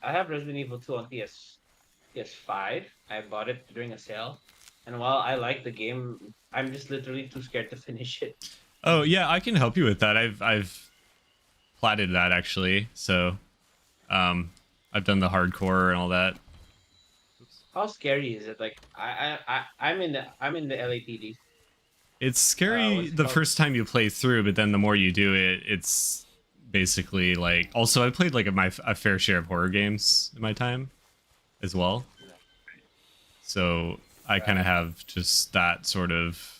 I have Resident Evil 2 on PS5. I bought it during a sale, and while I like the game, I'm just literally too scared to finish it. oh yeah, I can help you with that. I've platted that actually. So I've done the hardcore and all that. How scary is it? Like I'm in the LAPD. It's scary what's it the called? first time you play through, but then the more you do it, it's basically like. Also, I played like a fair share of horror games in my time, as well. So I kind of have just that sort of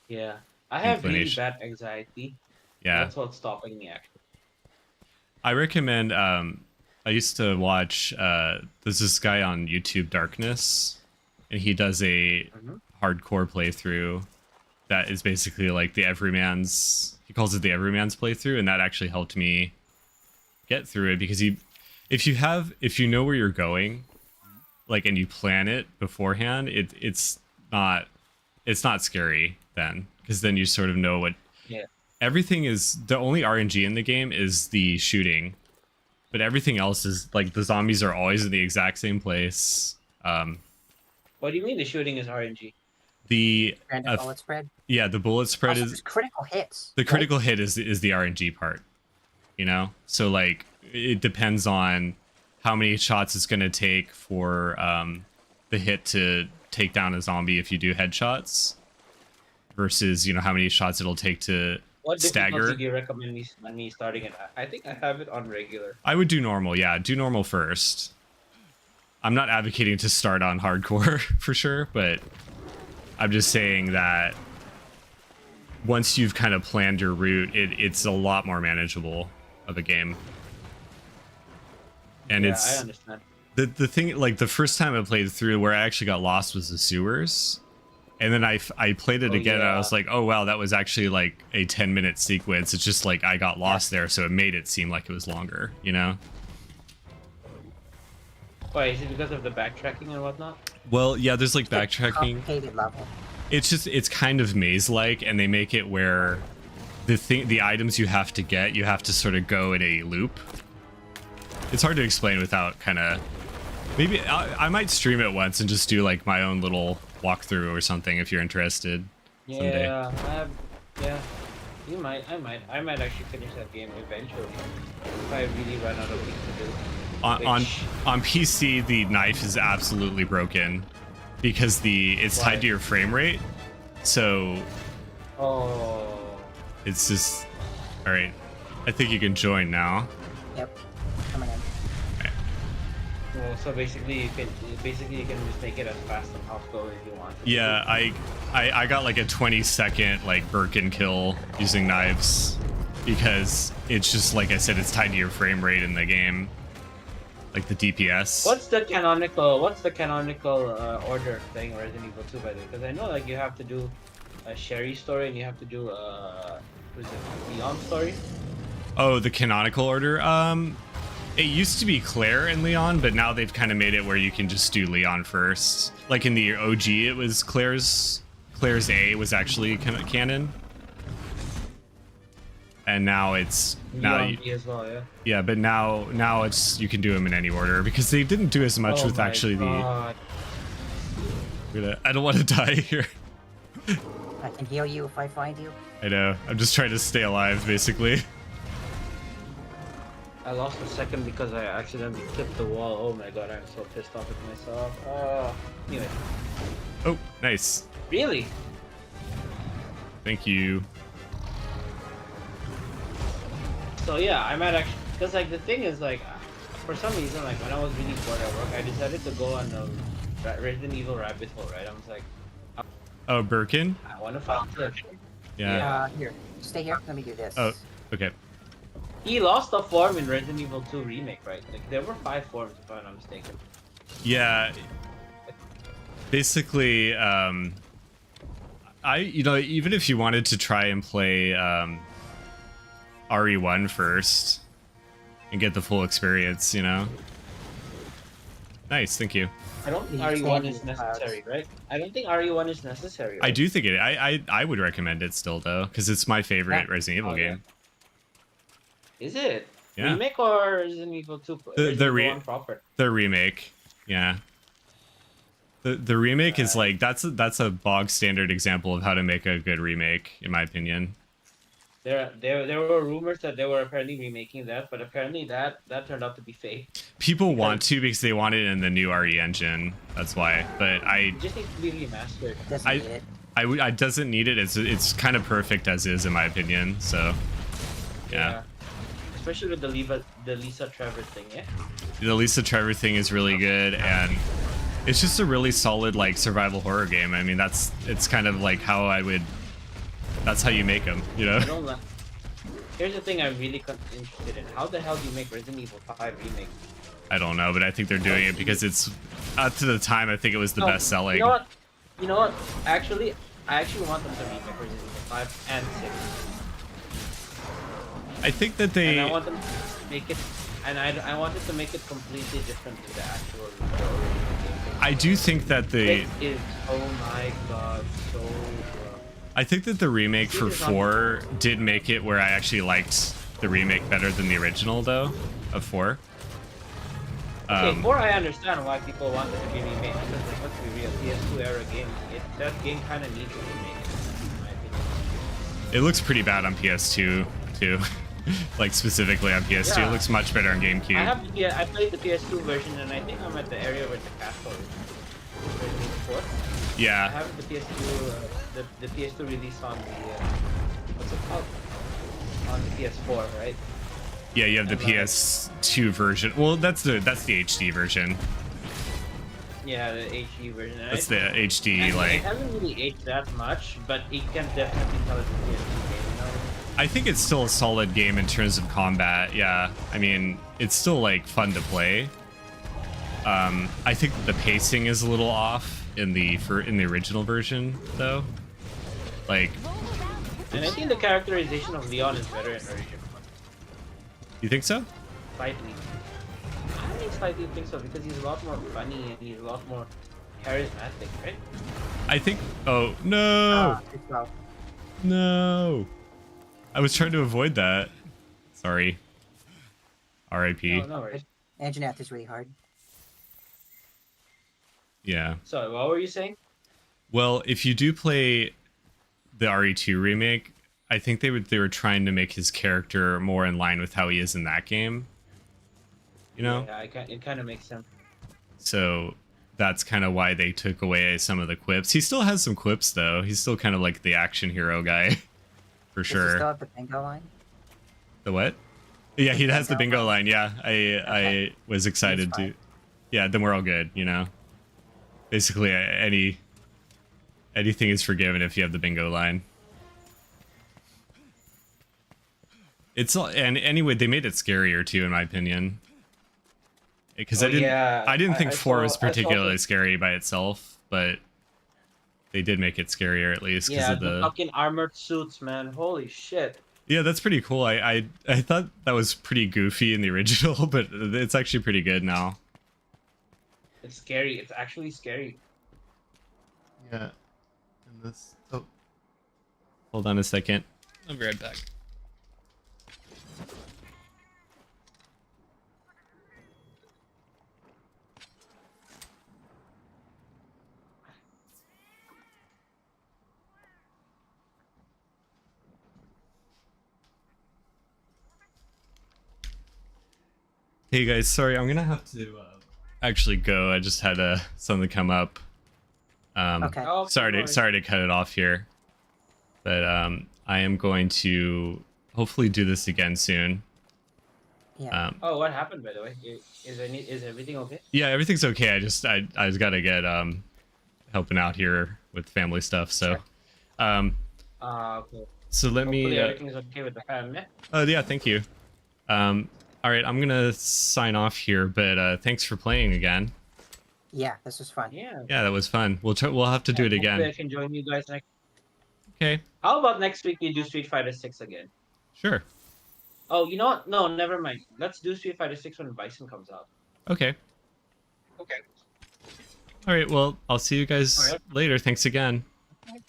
Yeah, I have really Inclination. bad anxiety. yeah. That's what's stopping me actually. I recommend. I used to watch. There's this guy on YouTube, Darkness, and he does a Mhm. hardcore playthrough that is basically like the everyman's. He calls it the everyman's playthrough, and that actually helped me get through it because if you know where you're going, like, and you plan it beforehand, it's not scary then, because then you sort of know what. Yeah. Everything is the only RNG in the game is the shooting, but everything else is like the zombies are always in the exact same place. What do you mean the shooting is RNG? The Random bullet spread. yeah, the bullet spread Also, is there's critical hits. the right? critical hit is the RNG part. You know, so like it depends on how many shots it's going to take for the hit to take down a zombie if you do headshots, versus, you know, how many shots it'll take to What stagger. difficulty do you recommend me starting it? I think I have it on regular. I would do normal, yeah. Do normal first. I'm not advocating to start on hardcore for sure, but I'm just saying that once you've kind of planned your route, it's a lot more manageable of a game. And Yeah, it's I understand. the thing, like the first time I played through where I actually got lost was the sewers. And then I played it Oh, again and I yeah. was like, oh wow, that was actually like a 10-minute sequence. It's just like I got lost there, so it made it seem like it was longer, you know? Why is it because of the backtracking and whatnot? Well, yeah, there's like It's a backtracking. complicated level. It's kind of maze-like, and they make it where the items you have to sort of go in a loop. It's hard to explain without kind of. Maybe I might stream it once and just do like my own little walkthrough or something if you're interested. Someday. Yeah. You might. I might actually finish that game eventually if I really run out of things to do. On PC, the knife is absolutely broken because it's Why? tied to your frame rate. So Oh. it's just all right. I think you can join now. Yep. Coming in. Well, so basically you can just make it as fast and outgo if you want. Yeah, I got like a 20-second like Birkin kill using knives because it's just like I said, it's tied to your frame rate in the game, like the DPS. What's the canonical order thing in Resident Evil 2 by the way? Because I know like you have to do a Sherry story and you have to do what is it, Leon story. Oh, the canonical order. It used to be Claire and Leon, but now they've kind of made it where you can just do Leon first. Like in the OG, it was Claire's A was actually canon, and now it's Leon B as well, yeah. yeah. But now it's you can do them in any order because they didn't do as much Oh with my actually God. I don't want to die here. I can heal you if I find you. I know. I'm just trying to stay alive, basically. I lost a second because I accidentally clipped the wall. Oh my god, I'm so pissed off at myself. Anyway. Oh, nice. Really? Thank you. So yeah, I might actually, because like the thing is like, for some reason like when I was really bored at work, I decided to go on the Resident Evil rabbit hole, right? I was like, Oh, Birkin? I want to find Cliff. Yeah. Here. Stay here. Let me do this. Oh, okay. He lost a form in Resident Evil 2 remake, right? Like there were 5 forms if I'm not mistaken. Yeah. Basically, even if you wanted to try and play RE1 first and get the full experience, Nice, thank you. I don't think You RE1 can't is use necessary, right? I don't think RE1 is necessary. I Right? do think I would recommend it still though, because it's my favorite Yeah. Resident Evil Oh, yeah. game. Is it? Yeah. Remake or Resident Evil 2? The Resident Evil re- 1 proper? The remake, yeah. The remake is like that's a bog standard example of how to make a good remake, in my opinion. There were rumors that they were apparently remaking that, but apparently that turned out to be fake. People want to because they want it in the new RE engine. That's why. But It just needs to be remastered. Doesn't I- need it. I doesn't need it. It's kind of perfect as is, in my opinion. So, yeah. Especially with the Lisa Trevor thing, yeah. The Lisa Trevor thing is really good, and it's just a really solid like survival horror game. I mean, it's kind of like how that's how you make them, I don't like. Here's the thing I'm really interested in. How the hell do you make Resident Evil 5 remake? I don't know, but I think they're doing it because it's up to the time. I think it was the best selling. You know what? Actually, I actually want them to remake Resident Evil 5 and 6. I think that And they. I want them to make it, and I wanted to make it completely different than the actual original game. I do think that the. It is, oh my god, so rough. I think that the remake for 4 did make it where I actually liked the remake better than the original, though, of 4. Okay, 4 I understand why people want it to be remade, because like, let's be real, PS2 era game, that game kind of needs a remake, in my opinion. It looks pretty bad on PS2 too. Like specifically on PS2, Yeah. it looks much better on GameCube. I played the PS2 version, and I think I'm at the area where the castle is. Resident Evil 4. I Yeah, have the PS2, the PS2 release on the, what's it called? On the PS4, right? yeah, you have the I love it. PS2 version. Well, that's the HD version. Yeah, the HD version. And That's the and HD it like. hasn't really aged that much, but it can definitely tell it's a PS2 game, you know? I think it's still a solid game in terms of combat. Yeah, I mean, it's still like fun to play. I think the pacing is a little off in the original version, though. Like, And I think the characterization of Leon is better in the original one. you think so? Slightly. I think slightly think so because he's a lot more funny and he's a lot more charismatic, right? I think. Oh no! Too slow. No! I was trying to avoid that. Sorry. R.I.P. No, no worries. Anjanath is really hard. Yeah. So, what were you saying? Well, if you do play the RE2 remake, I think they were trying to make his character more in line with how he is in that game. You know? Yeah, it kind of makes sense. So that's kind of why they took away some of the quips. He still has some quips though. He's still kind of like the action hero guy, for Does he still sure. have the bingo line? The what? Yeah, he has the bingo bingo line. Yeah, I was excited to. fine. Yeah, then we're all good. You know, basically anything is forgiven if you have the bingo line. It's all, and anyway, they made it scarier too, in my opinion. Because Oh, yeah. I didn't think 4 was I saw particularly the- scary by itself, but they did make it scarier at least because Yeah, of the fucking armored suits, man. Holy shit. Yeah, that's pretty cool. I thought that was pretty goofy in the original, but it's actually pretty good now. It's scary. It's actually scary. Yeah. And this. Oh. Hold on a second. I'll be right back. Hey guys, sorry, I'm gonna have to actually go. I just had something come up. Okay. Oh, Sorry to cut it off here, but I am going to hopefully do this again soon. Yeah. Oh, what happened, by the way? Is everything okay? Yeah, everything's okay. I just gotta get helping out here with family stuff. So, Sure. Okay. so let Hopefully me. everything's okay with the family. Oh yeah, thank you. All right, I'm gonna sign off here, but thanks for playing again. Yeah, this was fun. Yeah. Yeah, that was fun. We'll have to do it Hopefully I again. can join you guys next. Okay, How about next week we do Street Fighter 6 again? sure. Oh, you know what? No, never mind. Let's do Street Fighter 6 when Bison comes out. Okay. Okay. All right. Well, I'll see you guys All right. later. Thanks again.